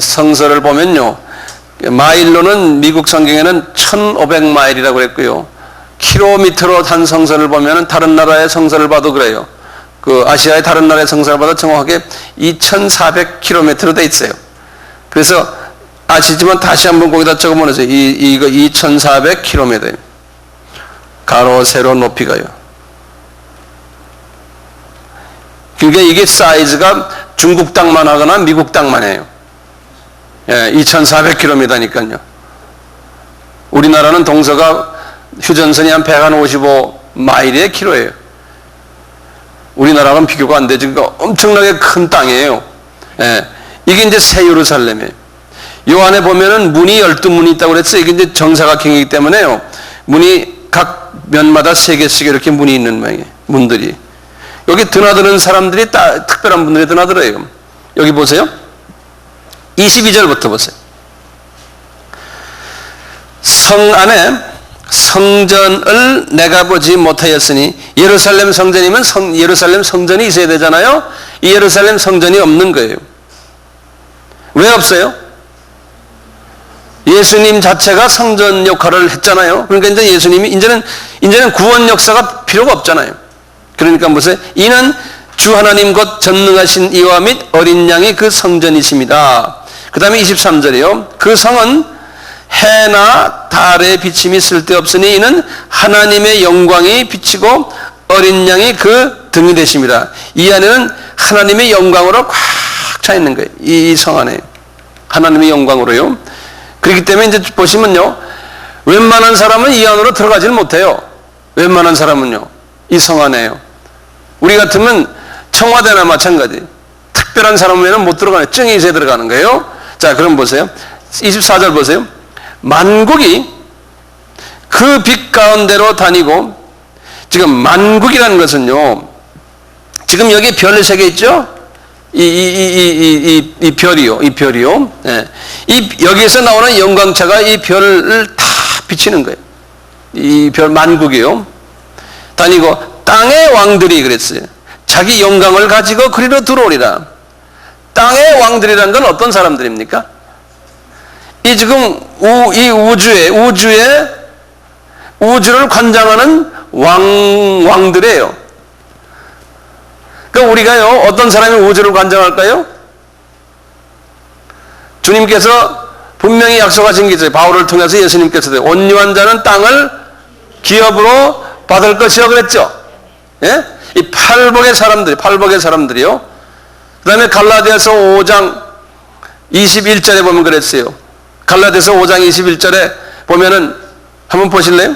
성서를 보면요, 마일로는 미국 성경에는 1,500마일이라고 그랬고요, 킬로미터로 한 성서를 보면은 다른 나라의 성서를 봐도 그래요. 그 아시아의 다른 나라의 성서를 봐도 정확하게 2,400km로 돼 있어요. 그래서 아시지만 다시 한번 거기다 적어보세요. 이거 2,400km. 가로, 세로, 높이가요. 그러니까 이게 사이즈가 중국 땅만 하거나 미국 땅만 해요. 2,400km니까요. 우리나라는 동서가 휴전선이 한 155마일의 킬로예요. 우리나라랑 비교가 안 되지. 그러니까 엄청나게 큰 땅이에요. 이게 이제 새 예루살렘이에요. 요 안에 보면은 문이 12문이 있다고 그랬어요. 이게 이제 정사각형이기 때문에요, 문이 각 면마다 3개씩 이렇게 문이 있는 모양이에요. 문들이. 여기 드나드는 사람들이 특별한 분들이 드나들어요. 여기 보세요. 22절부터 보세요. 성 안에 성전을 내가 보지 못하였으니, 예루살렘 성전이면 예루살렘 성전이 있어야 되잖아요. 이 예루살렘 성전이 없는 거예요. 왜 없어요? 예수님 자체가 성전 역할을 했잖아요. 그러니까 이제 예수님이 이제는 구원 역사가 필요가 없잖아요. 그러니까 보세요. 이는 주 하나님 곧 전능하신 이와 및 어린 양이 그 성전이십니다. 그 다음에 23절이요. 그 성은 해나 달의 비침이 쓸데없으니 이는 하나님의 영광이 비치고 어린 양이 그 등이 되심이라. 이 안에는 하나님의 영광으로 꽉 차 있는 거예요. 이 성 안에 하나님의 영광으로요. 그렇기 때문에 이제 보시면요, 웬만한 사람은 이 안으로 들어가질 못해요. 웬만한 사람은요, 이 성 안에요. 우리 같으면 청와대나 마찬가지. 특별한 사람 외에는 못 들어가요. 증이 있어야 들어가는 거예요. 자, 그럼 보세요. 24절 보세요. 만국이 그 빛 가운데로 다니고, 지금 만국이라는 것은요, 지금 여기 별 3개 있죠? 이 별이요. 이 별이요. 예. 여기에서 나오는 영광차가 이 별을 다 비치는 거예요. 이 별 만국이요. 다니고, 땅의 왕들이 그랬어요. 자기 영광을 가지고 그리로 들어오리라. 땅의 왕들이란 건 어떤 사람들입니까? 이 지금 이 우주를 관장하는 왕들이에요. 그러니까 우리가요, 어떤 사람이 우주를 관장할까요? 주님께서 분명히 약속하신 게 있어요. 바울을 통해서 예수님께서도 온유한 자는 땅을 기업으로 받을 것이요 그랬죠. 예? 이 팔복의 사람들이요. 그 다음에 갈라디아서 5장 21절에 보면 그랬어요. 갈라디아서 5장 21절에 보면은 한번 보실래요?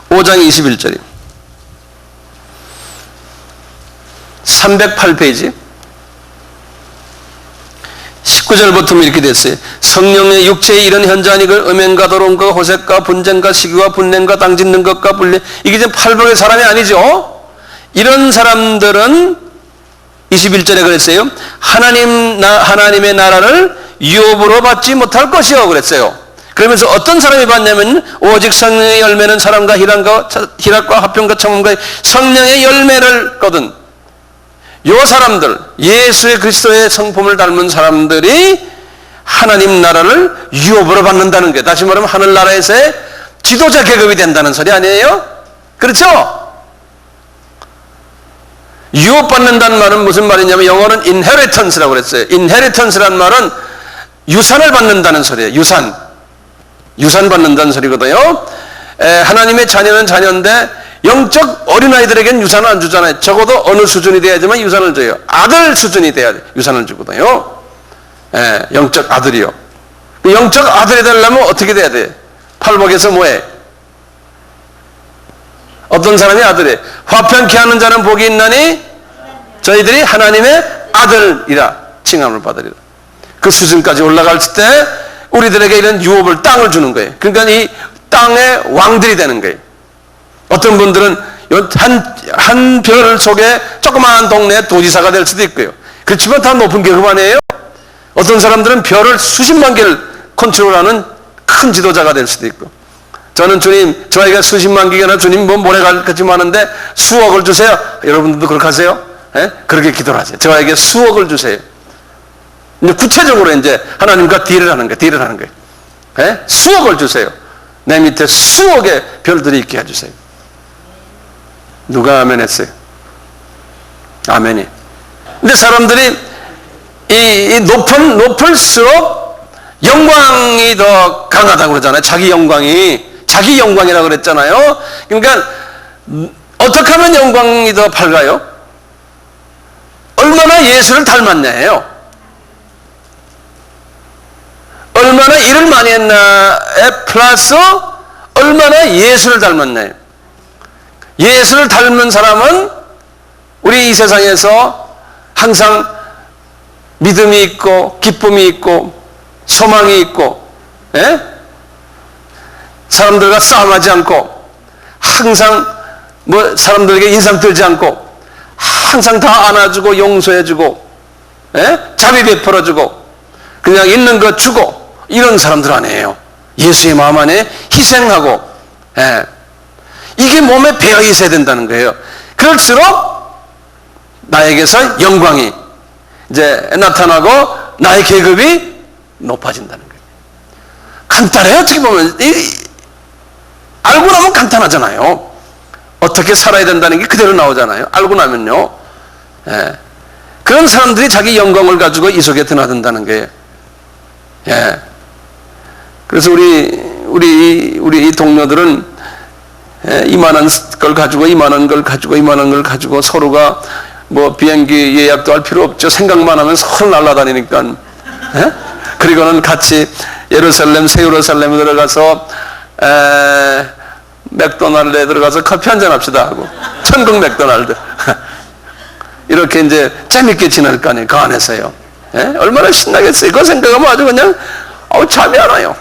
5장 21절이 308페이지 19절부터 이렇게 됐어요. 성령의 육체에 이런 현저한 그 음행과 도론과 호색과 분쟁과 시기와 분냄과 당짓는 것과 분리, 이게 지금 팔복의 사람이 아니죠. 이런 사람들은 21절에 그랬어요. 하나님의 나라를 유업으로 받지 못할 것이요 그랬어요. 그러면서 어떤 사람이 받냐면 오직 성령의 열매는 사랑과 희락과 화평과 청음과 성령의 열매를 거둔 요 사람들, 예수의 그리스도의 성품을 닮은 사람들이 하나님 나라를 유업으로 받는다는 거예요. 다시 말하면 하늘나라에서의 지도자 계급이 된다는 소리 아니에요? 그렇죠? 유업받는다는 말은 무슨 말이냐면 영어는 inheritance라고 그랬어요. inheritance라는 말은 유산을 받는다는 소리예요. 유산 받는다는 소리거든요. 하나님의 자녀는 자녀인데 영적 어린아이들에게는 유산을 안 주잖아요. 적어도 어느 수준이 돼야지만 유산을 줘요. 아들 수준이 돼야 유산을 주거든요. 영적 아들이요. 영적 아들이 되려면 어떻게 돼야 돼? 팔복에서 뭐해? 어떤 사람이 아들이에요? 화평케 하는 자는 복이 있나니 저희들이 하나님의 아들이라 칭함을 받으리라. 그 수준까지 올라갈 때 우리들에게 이런 유업을, 땅을 주는 거예요. 그러니까 이 땅의 왕들이 되는 거예요. 어떤 분들은 한 별 속에 조그마한 동네 도지사가 될 수도 있고요. 그렇지만 다 높은 계급 아니에요? 어떤 사람들은 별을 수십만 개를 컨트롤하는 큰 지도자가 될 수도 있고. 저는 주님, 저희가 수십만 개나 주님 뭐 모래같이 많은데 수억을 주세요. 여러분들도 그렇게 하세요? 예? 그렇게 기도를 하세요. 저에게 수억을 주세요. 이제 구체적으로 이제 하나님과 딜을 하는 거예요. 예? 수억을 주세요. 내 밑에 수억의 별들이 있게 해주세요. 누가 아멘 했어요? 아멘이. 근데 사람들이 높을수록 영광이 더 강하다고 그러잖아요. 자기 영광이라고 그랬잖아요. 그러니까 어떻게 하면 영광이 더 밝아요? 얼마나 예수를 닮았냐예요. 얼마나 일을 많이 했나에 플러스 얼마나 예수를 닮았나요. 예수를 닮은 사람은 우리 이 세상에서 항상 믿음이 있고 기쁨이 있고 소망이 있고, 예? 사람들과 싸움하지 않고 항상 사람들에게 인상 들지 않고 항상 다 안아주고 용서해주고, 예? 자비 베풀어주고 그냥 있는 거 주고, 이런 사람들 아니에요. 예수의 마음 안에 희생하고, 예. 이게 몸에 배어 있어야 된다는 거예요. 그럴수록 나에게서 영광이 이제 나타나고 나의 계급이 높아진다는 거예요. 간단해요. 어떻게 보면 알고 나면 간단하잖아요. 어떻게 살아야 된다는 게 그대로 나오잖아요. 알고 나면요. 예. 그런 사람들이 자기 영광을 가지고 이 속에 드나든다는 거예요. 예. 그래서 우리 이 동료들은 이만한 걸 가지고 이만한 걸 가지고 이만한 걸 가지고 서로가 뭐 비행기 예약도 할 필요 없죠. 생각만 하면 서로 날아다니니까. 그리고는 같이 예루살렘, 새 예루살렘에 들어가서 맥도날드에 들어가서 커피 한잔 합시다 하고 천국 맥도날드 이렇게 이제 재밌게 지낼 거 아니에요. 그 안에서요. 얼마나 신나겠어요. 그거 생각하면 아주 그냥 잠이 안 와요.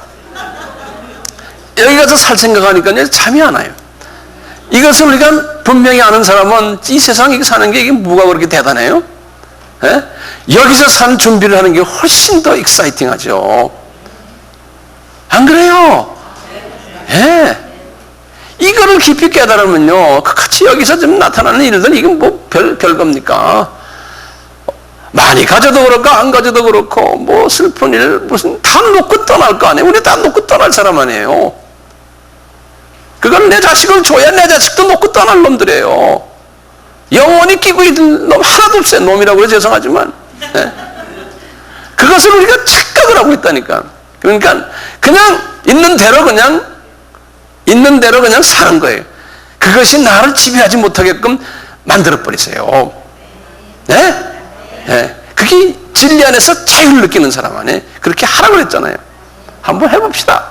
여기 가서 살 생각하니까요 잠이 안 와요. 이것을 우리가 분명히 아는 사람은 이 세상에 사는 게 이게 뭐가 그렇게 대단해요? 여기서 사는 준비를 하는 게 훨씬 더 익사이팅하죠. 안 그래요? 이거를 깊이 깨달으면요, 같이 여기서 좀 나타나는 일들, 이건 뭐 별겁니까? 많이 가져도 그렇고, 안 가져도 그렇고, 뭐 슬픈 일, 무슨, 다 놓고 떠날 거 아니에요? 우리 다 놓고 떠날 사람 아니에요? 그건 내 자식을 줘야 내 자식도 놓고 떠날 놈들이에요. 영원히 끼고 있는 놈 하나도 없어요. 놈이라고 해서 죄송하지만. 그것을 우리가 착각을 하고 있다니까. 그러니까, 그냥 있는 대로 그냥 사는 거예요. 그것이 나를 지배하지 못하게끔 만들어버리세요. 그게 진리 안에서 자유를 느끼는 사람 안에 그렇게 하라고 그랬잖아요. 한번 해봅시다.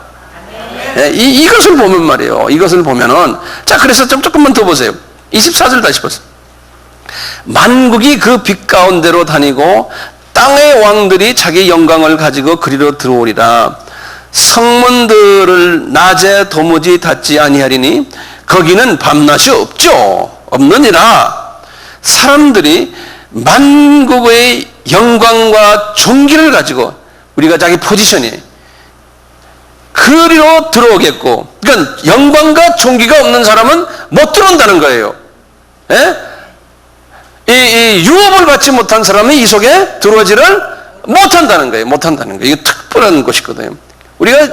이것을 보면 말이에요. 이것을 보면은, 자, 그래서 조금만 더 보세요. 24절 다시 보세요. 만국이 그 빛 가운데로 다니고 땅의 왕들이 자기 영광을 가지고 그리로 들어오리라. 성문들을 낮에 도무지 닫지 아니하리니 거기는 밤낮이 없느니라. 사람들이 만국의 영광과 존귀를 가지고, 우리가 자기 포지션이 그리로 들어오겠고, 그러니까 영광과 존귀가 없는 사람은 못 들어온다는 거예요. 이 유업을 받지 못한 사람은 이 속에 들어오지를 못한다는 거예요. 이게 특별한 것이거든요. 우리가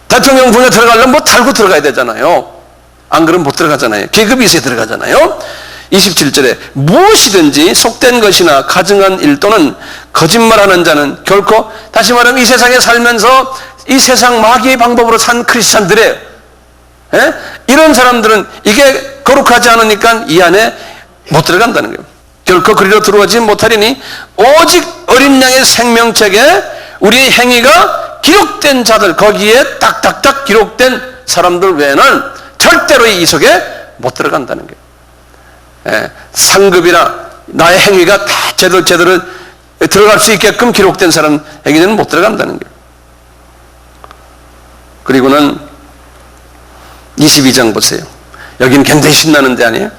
대통령 분야 들어가려면 뭐 달고 들어가야 되잖아요. 안 그러면 못 들어가잖아요. 계급이 있어야 들어가잖아요. 27절에 무엇이든지 속된 것이나 가증한 일 또는 거짓말하는 자는 결코, 다시 말하면 이 세상에 살면서 이 세상 마귀의 방법으로 산 크리스찬들이에요. 이런 사람들은 이게 거룩하지 않으니까 이 안에 못 들어간다는 거예요. 결코 그리로 들어오지 못하리니 오직 어린 양의 생명책에 우리의 행위가 기록된 자들, 거기에 딱딱딱 기록된 사람들 외에는 절대로 이 속에 못 들어간다는 거예요. 상급이나 나의 행위가 다 제대로 들어갈 수 있게끔 기록된 사람에게는 못 들어간다는 거예요. 그리고는 22장 보세요. 여기는 굉장히 신나는 데 아니에요?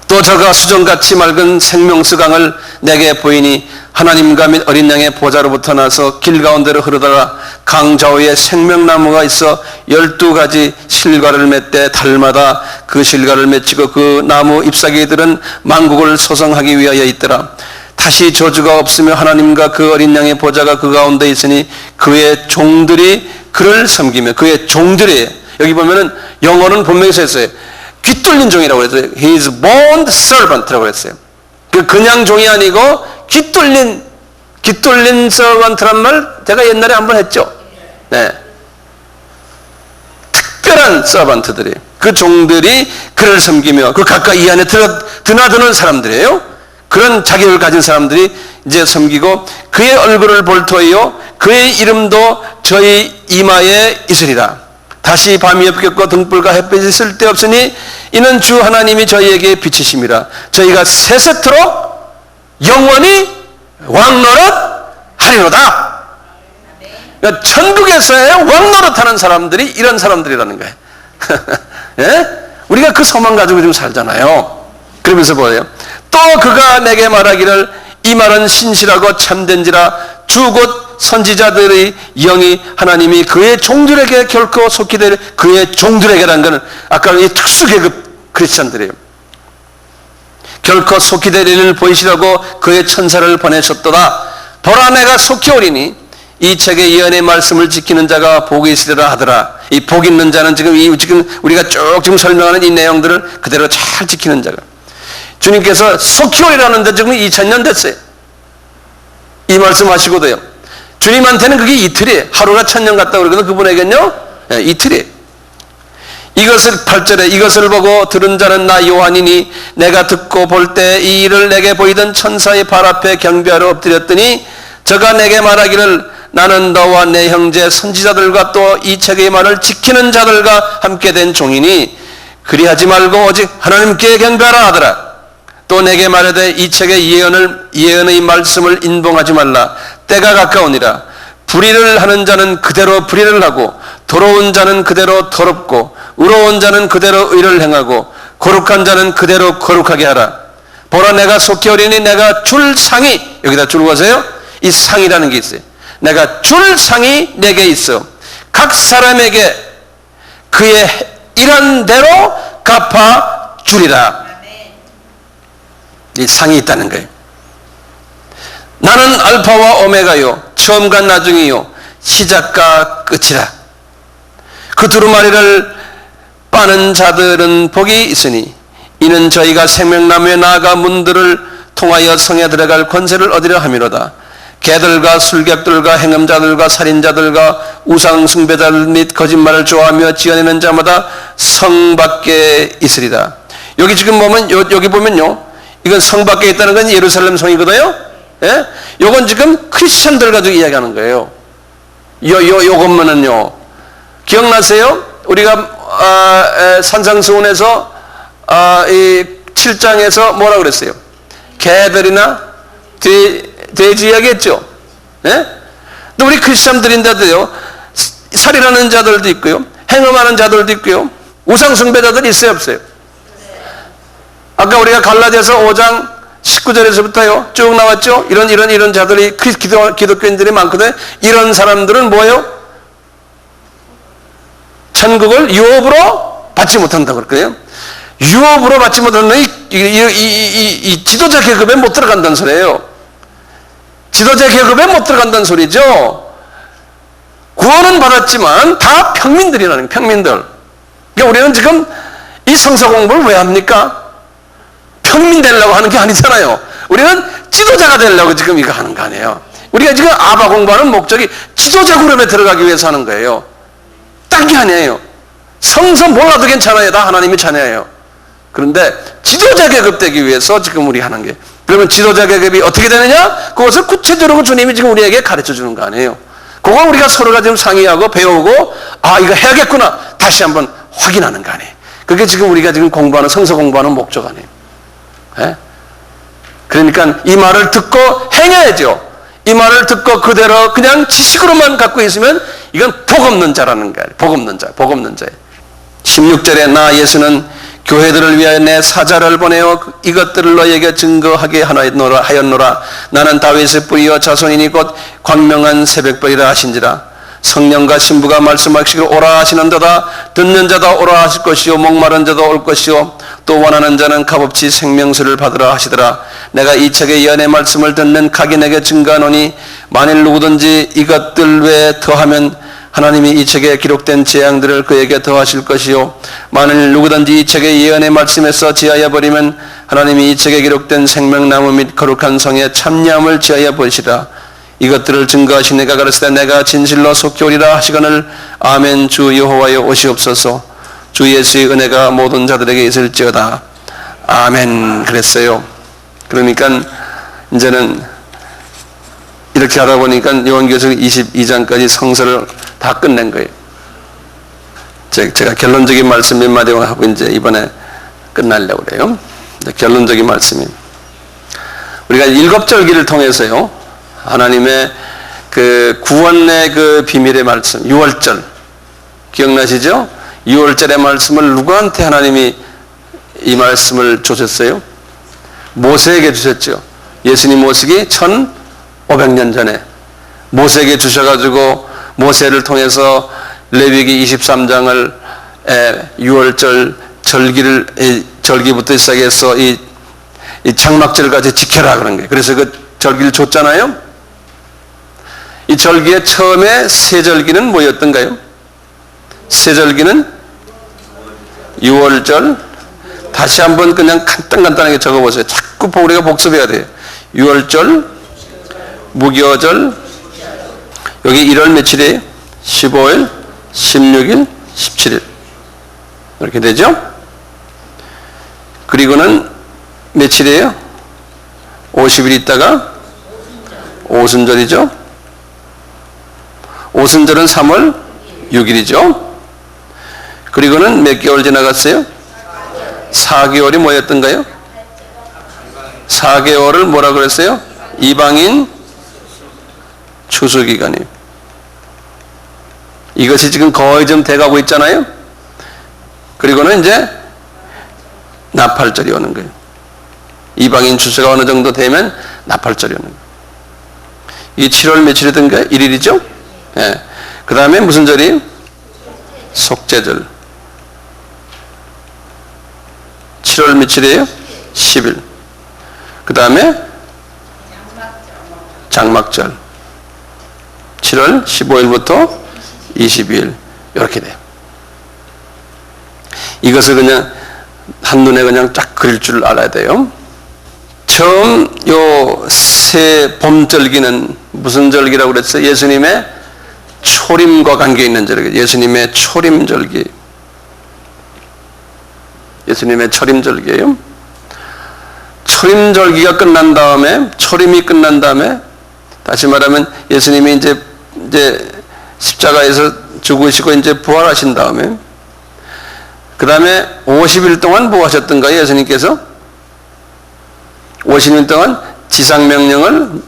또 저가 수정같이 맑은 생명수강을 내게 보이니 하나님과 및 어린 양의 보좌로부터 나서 길 가운데로 흐르다가 강 좌우에 생명나무가 있어 12가지 실과를 맺되 달마다 그 실과를 맺히고 그 나무 잎사귀들은 만국을 소성하기 위하여 있더라. 다시 저주가 없으며 하나님과 그 어린 양의 보좌가 그 가운데 있으니 그의 종들이 그를 섬기며, 그의 종들이, 여기 보면은 영어는 분명히 써있어요. 귀 뚫린 종이라고 그랬어요. He is bond servant라고 그랬어요. 그냥 종이 아니고 귀 뚫린 servant란 말 제가 옛날에 한번 했죠. 특별한 servant들이, 그 종들이 그를 섬기며 그 가까이 이 안에 드나드는 사람들이에요. 그런 자격을 가진 사람들이 이제 섬기고 그의 얼굴을 볼 터이요 그의 이름도 저희 이마에 있으리라. 다시 밤이 없겠고 등불과 햇빛이 쓸데없으니 이는 주 하나님이 저희에게 비치심이라. 저희가 세세토록 영원히 왕노릇 하리로다. 그러니까 천국에서의 왕노릇하는 사람들이 이런 사람들이라는 거예요. 우리가 그 소망 가지고 지금 살잖아요. 그러면서 뭐예요? 또 그가 내게 말하기를 이 말은 신실하고 참된지라. 주 곧 선지자들의 영이 하나님이 그의 종들에게 결코 속히 될, 그의 종들에게라는 것은 아까 이 특수계급 크리스찬들이에요. 결코 속히 될 일을 보이시라고 그의 천사를 보내셨도다. 보라 내가 속히 오리니 이 책의 예언의 말씀을 지키는 자가 복이 있으리라 하더라. 이 복 있는 자는 지금 우리가 쭉 지금 설명하는 이 내용들을 그대로 잘 지키는 자가. 주님께서 속히 오리라는데 지금 2000년 됐어요. 이 말씀하시고도요. 주님한테는 그게 이틀이에요. 하루가 1000년 같다고 그러거든. 그분에게는요, 이틀이에요. 이것을 8절에 이것을 보고 들은 자는 나 요한이니 내가 듣고 볼 때 이 일을 내게 보이던 천사의 발 앞에 경배하러 엎드렸더니 저가 내게 말하기를 나는 너와 내 형제 선지자들과 또 이 책의 말을 지키는 자들과 함께 된 종이니 그리하지 말고 오직 하나님께 경배하라 하더라. 또 내게 말하되 이 책의 예언의 말씀을 인봉하지 말라. 때가 가까우니라. 불의를 하는 자는 그대로 불의를 하고 더러운 자는 그대로 더럽고 의로운 자는 그대로 의를 행하고 거룩한 자는 그대로 거룩하게 하라. 보라 내가 속히 오리니 내가 줄 상이 여기다 줄 거세요. 이 상이라는 게 있어요. 내가 줄 상이 내게 있어 각 사람에게 그의 일한 대로 갚아 주리라. 이 상이 있다는 거예요. 나는 알파와 오메가요 처음과 나중이요 시작과 끝이라. 그 두루마리를 빠는 자들은 복이 있으니 이는 저희가 생명나무에 나아가 문들을 통하여 성에 들어갈 권세를 얻으려 함이로다. 개들과 술객들과 행음자들과 살인자들과 우상 숭배자들 및 거짓말을 좋아하며 지어내는 자마다 성 밖에 있으리다. 여기 지금 보면 여기 보면요 이건 성 밖에 있다는 건 예루살렘 성이거든요. 예? 요건 지금 크리스천들 가지고 이야기하는 거예요. 요것만은요. 기억나세요? 우리가 산상수훈에서 이 7장에서 뭐라 그랬어요? 개들이나 돼지 이야기했죠. 예? 또 우리 크리스천들인데도요. 살인하는 자들도 있고요. 행음하는 자들도 있고요. 우상숭배자들이 있어요 없어요? 아까 우리가 갈라디아서 5장 19절에서부터요 쭉 나왔죠. 이런 자들이 기독교인들이 많거든요. 이런 사람들은 뭐예요? 천국을 유업으로 받지 못한다고 그랬거든요. 유업으로 받지 못하는 이 지도자 계급에 못 들어간다는 소리예요. 지도자 계급에 못 들어간다는 소리죠. 구원은 받았지만 다 평민들이라는 거예요. 평민들. 그러니까 우리는 지금 이 성서 공부를 왜 합니까? 평민 되려고 하는 게 아니잖아요. 우리는 지도자가 되려고 지금 이거 하는 거 아니에요. 우리가 지금 아바 공부하는 목적이 지도자 그룹에 들어가기 위해서 하는 거예요. 딴 게 아니에요. 성서 몰라도 괜찮아요. 다 하나님이 자녀예요. 그런데 지도자 계급 되기 위해서 지금 우리 하는 게. 그러면 지도자 계급이 어떻게 되느냐? 그것을 구체적으로 주님이 지금 우리에게 가르쳐 주는 거 아니에요. 그거 우리가 서로가 지금 상의하고 배우고 아 이거 해야겠구나 다시 한번 확인하는 거 아니에요. 그게 지금 우리가 지금 공부하는 성서 공부하는 목적 아니에요. 예? 그러니까 이 말을 듣고 행해야죠. 이 말을 듣고 그대로 그냥 지식으로만 갖고 있으면 이건 복 없는 자라는 거예요. 복 없는 자예요. 16절에 나 예수는 교회들을 위하여 내 사자를 보내어 이것들을 너에게 증거하게 하였노라. 나는 다윗의 뿌리와 자손이니 곧 광명한 새벽별이라 하신지라. 성령과 신부가 말씀하시기를 오라 하시는도다. 듣는 자도 오라 하실 것이요 목마른 자도 올 것이요 또 원하는 자는 값없이 생명수를 받으라 하시더라. 내가 이 책의 예언의 말씀을 듣는 각인에게 증거하노니 만일 누구든지 이것들 외에 더하면 하나님이 이 책에 기록된 재앙들을 그에게 더하실 것이요 만일 누구든지 이 책의 예언의 말씀에서 제하여 버리면 하나님이 이 책에 기록된 생명나무 및 거룩한 성에 참여함을 제하여 버리시라. 이것들을 증거하신 내가 가르치되 내가 진실로 속히 오리라 하시거늘 아멘. 주 여호와여 오시옵소서. 주 예수의 은혜가 모든 자들에게 있을지어다. 아멘. 그랬어요. 그러니까 이제는 이렇게 하다 보니까 요한계시록 22장까지 성서를 다 끝낸 거예요. 제가 결론적인 말씀 몇 마디 하고 이제 이번에 끝나려고 그래요. 결론적인 말씀이 우리가 7절기를 통해서요 하나님의 그 구원의 그 비밀의 말씀 6월절 기억나시죠? 6월절의 말씀을 누구한테 하나님이 이 말씀을 주셨어요? 모세에게 주셨죠. 예수님 오시기 1500년 전에 모세에게 주셔가지고 모세를 통해서 레위기 23장을 6월절 절기부터 시작해서 이 장막절까지 지켜라 그런 거예요. 그래서 그 절기를 줬잖아요. 이 절기의 처음에 세 절기는 뭐였던가요? 세 절기는 6월절 다시 한번 그냥 간단하게 적어보세요. 자꾸 우리가 복습해야 돼요. 6월절 무교절 여기 1월 며칠이에요? 15일 16일 17일 이렇게 되죠. 그리고는 며칠이에요? 50일 있다가 오순절이죠. 오순절은 3월 6일이죠. 그리고는 몇 개월 지나갔어요? 4개월이 뭐였던가요? 4개월을 뭐라 그랬어요? 이방인 추수기간이에요. 이것이 지금 거의 좀 돼가고 있잖아요. 그리고는 이제 나팔절이 오는 거예요. 이방인 추수가 어느 정도 되면 나팔절이 오는 거예요. 이 7월 며칠이던가? 1일이죠? 예. 그 다음에 무슨 절이? 속죄절. 7월 며칠이에요? 10일. 그 다음에 장막절. 7월 15일부터 22일. 이렇게 돼요. 이것을 그냥 한눈에 그냥 쫙 그릴 줄 알아야 돼요. 처음 요 새 봄절기는 무슨 절기라고 그랬어요? 예수님의 초림과 관계 있는 절기. 예수님의 초림절기. 예수님의 초림절기예요. 초림절기가 끝난 다음에, 초림이 끝난 다음에, 다시 말하면 예수님이 이제 십자가에서 죽으시고 이제 부활하신 다음에, 그 다음에 50일 동안 뭐 하셨던가요? 예수님께서 50일 동안 지상명령을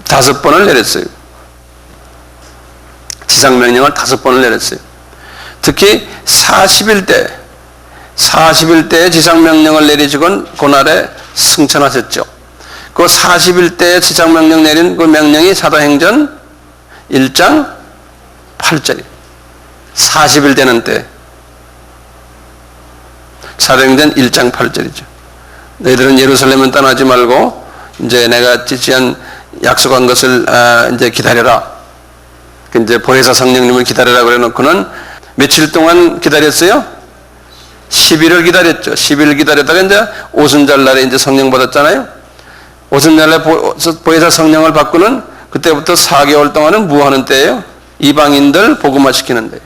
5번을 내렸어요. 지상명령을 5번을 내렸어요. 특히 40일 때에 지상명령을 내리시곤 그날에 승천하셨죠. 그 40일 때에 지상명령 내린 그 명령이 사도행전 1장 8절이에요. 40일 되는 때. 사도행전 1장 8절이죠. 너희들은 예루살렘은 떠나지 말고 이제 내가 지시한 약속한 것을 이제 기다려라. 이제 보혜사 성령님을 기다려라 그래 놓고는 며칠 동안 기다렸어요? 10일을 기다렸죠. 10일을 기다렸다가 이제 오순절 날에 이제 성령 받았잖아요. 오순절 날에 보혜사 성령을 받고는 그때부터 4개월 동안은 뭐 하는 때예요? 이방인들 복음화 시키는 데.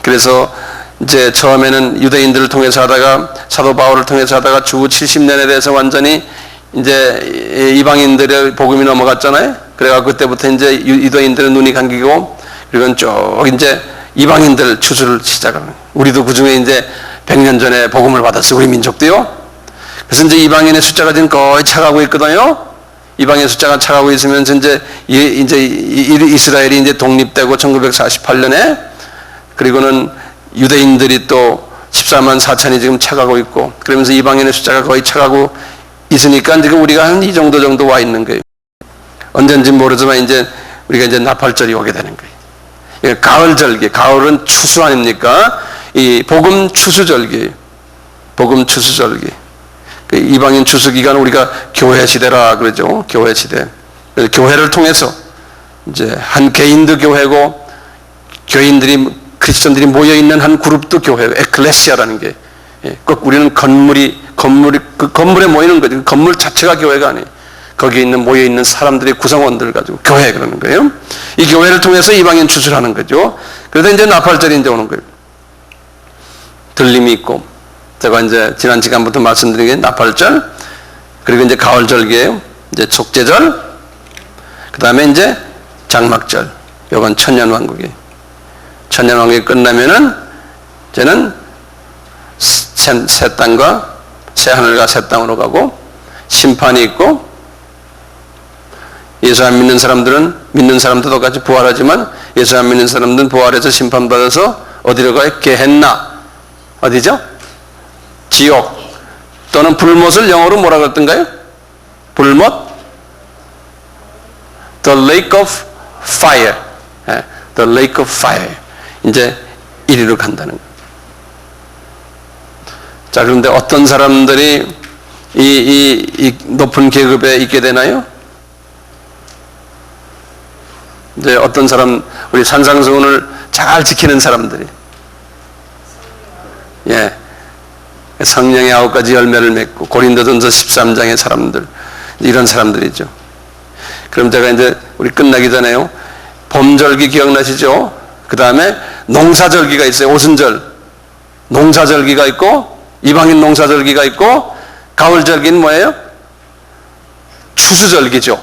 그래서 이제 처음에는 유대인들을 통해서 하다가 사도 바울을 통해서 하다가 주 70년에 대해서 완전히 이제 이방인들의 복음이 넘어갔잖아요. 그래가 그때부터 이제 유대인들의 눈이 감기고 그리고 쭉 이제 이방인들 추수를 시작하는. 우리도 그 중에 이제 100년 전에 복음을 받았어요. 우리 민족도요. 그래서 이제 이방인의 숫자가 지금 거의 차가고 있거든요. 이방인의 숫자가 차가고 있으면서 이제 이스라엘이 이제 독립되고 1948년에 그리고는 유대인들이 또 14만 4천이 지금 차가고 있고 그러면서 이방인의 숫자가 거의 차가고 있으니까 지금 우리가 한 이 정도 와 있는 거예요. 언젠지 모르지만 이제 우리가 이제 나팔절이 오게 되는 거예요. 가을절기, 가을은 추수 아닙니까? 이 복음 추수절기, 복음 추수절기. 이방인 추수 기간 우리가 교회 시대라 그러죠. 교회 시대. 교회를 통해서 이제 한 개인도 교회고 교인들이 크리스천들이 모여 있는 한 그룹도 교회고 에클레시아라는 게 꼭 우리는 그 건물에 모이는 거죠. 건물 자체가 교회가 아니에요. 거기에 있는 모여 있는 사람들의 구성원들 가지고 교회 그러는 거예요. 이 교회를 통해서 이방인 추수를 하는 거죠. 그래서 이제 나팔절이 이제 오는 거예요. 들림이 있고 제가 이제 지난 시간부터 말씀드린 게 나팔절 그리고 이제 가을절기예요. 이제 속죄절 그 다음에 이제 장막절. 요건 천년왕국이에요. 천년왕국이 끝나면은 이제는 새 땅과 새 하늘과 새 땅으로 가고 심판이 있고 예수 안 믿는 사람들은 믿는 사람도 똑같이 부활하지만 예수 안 믿는 사람들은 부활해서 심판받아서 어디로 가요? 게헨나 어디죠? 지옥 또는 불못을 영어로 뭐라 그랬던가요? 불못 The lake of fire The lake of fire 이제 이리로 간다는 거예요. 자, 그런데 어떤 사람들이 이 높은 계급에 있게 되나요? 이제 어떤 사람, 우리 산상수훈을 잘 지키는 사람들이, 예, 성령의 9가지 열매를 맺고, 고린도전서 13장의 사람들, 이런 사람들이죠. 그럼 제가 이제 우리 끝나기 전에요, 봄절기 기억나시죠? 그 다음에 농사절기가 있어요. 오순절. 농사절기가 있고 이방인 농사절기가 있고 가을절기는 뭐예요? 추수절기죠.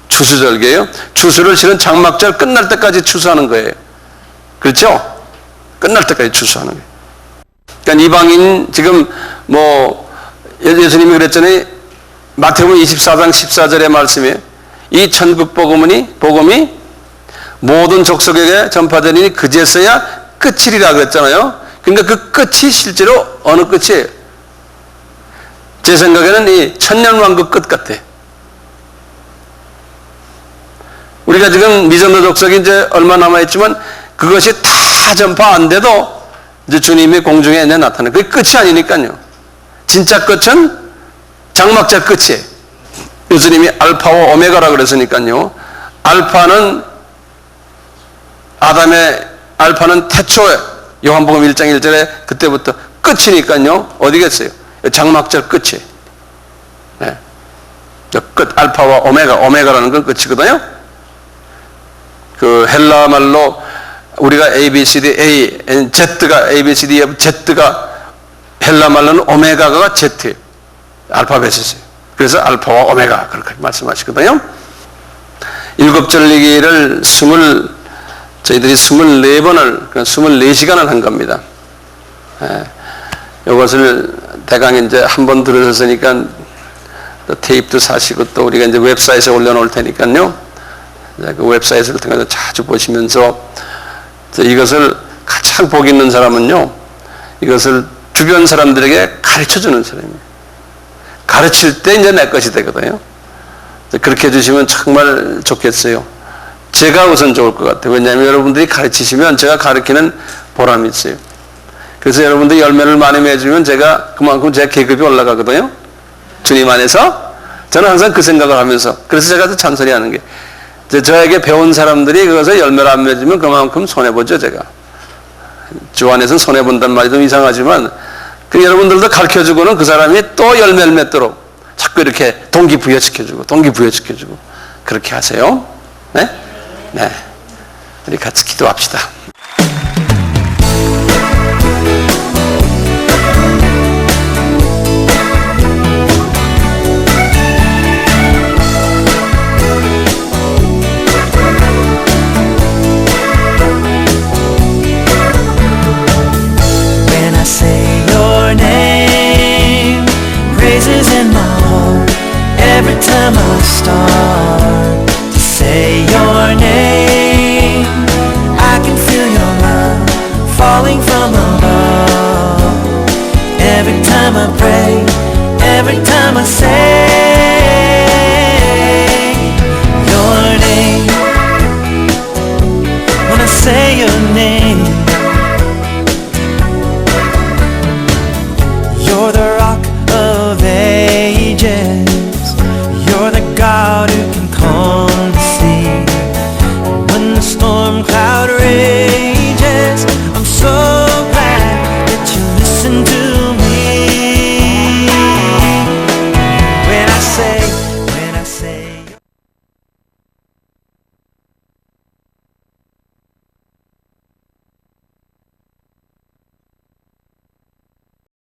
추수절기예요. 추수를 실은 장막절 끝날 때까지 추수하는 거예요. 그렇죠? 끝날 때까지 추수하는 거예요. 그러니까 이방인 지금 뭐 예수님이 그랬잖아요. 마태복음 24장 14절의 말씀이에요. 이 천국 복음이 모든 족속에게 전파되니 그제서야 끝이리라 그랬잖아요. 그러니까 그 끝이 실제로 어느 끝이에요? 제 생각에는 이 천년왕국 끝 같아. 우리가 지금 미전도 족속이 이제 얼마 남아있지만 그것이 다 전파 안 돼도 이제 주님이 공중에 이제 나타나요. 그게 끝이 아니니까요. 진짜 끝은 장막절 끝이에요. 예수님이 알파와 오메가라 그랬으니까요. 알파는 태초에 요한복음 1장 1절에 그때부터 끝이니까요. 어디겠어요? 장막절 끝이에요. 네. 끝, 알파와 오메가라는 건 끝이거든요. 그 헬라 말로 우리가 ABCD, Z가 ABCD, Z가 헬라 말로는 오메가가 Z예요. 알파벳이에요. 그래서 알파와 오메가 그렇게 말씀하시거든요. 일곱 절리기를 저희들이 24번을, 24시간을 한 겁니다. 이것을 대강 이제 한 번 들으셨으니까 또 테이프도 사시고 또 우리가 이제 웹사이트에 올려놓을 테니까요. 그 웹사이트를 통해서 자주 보시면서 이것을 가장 복 있는 사람은요, 이것을 주변 사람들에게 가르쳐 주는 사람이에요. 가르칠 때 이제 내 것이 되거든요. 그렇게 해주시면 정말 좋겠어요. 제가 우선 좋을 것 같아요. 왜냐하면 여러분들이 가르치시면 제가 가르치는 보람이 있어요. 그래서 여러분들이 열매를 많이 맺으면 제가 그만큼 제 계급이 올라가거든요. 주님 안에서. 저는 항상 그 생각을 하면서, 그래서 제가 더 찬송이 하는 게, 저에게 배운 사람들이 그것을 열매를 안 맺으면 그만큼 손해보죠, 제가. 주 안에서는 손해본단 말이 좀 이상하지만, 여러분들도 가르쳐주고는 그 사람이 또 열매를 맺도록 자꾸 이렇게 동기부여시켜주고, 그렇게 하세요. 네? 네. 우리 같이 기도합시다. Every time I start to say your name, I can feel your love falling from above. Every time I pray, every time I say your name, when I say your name,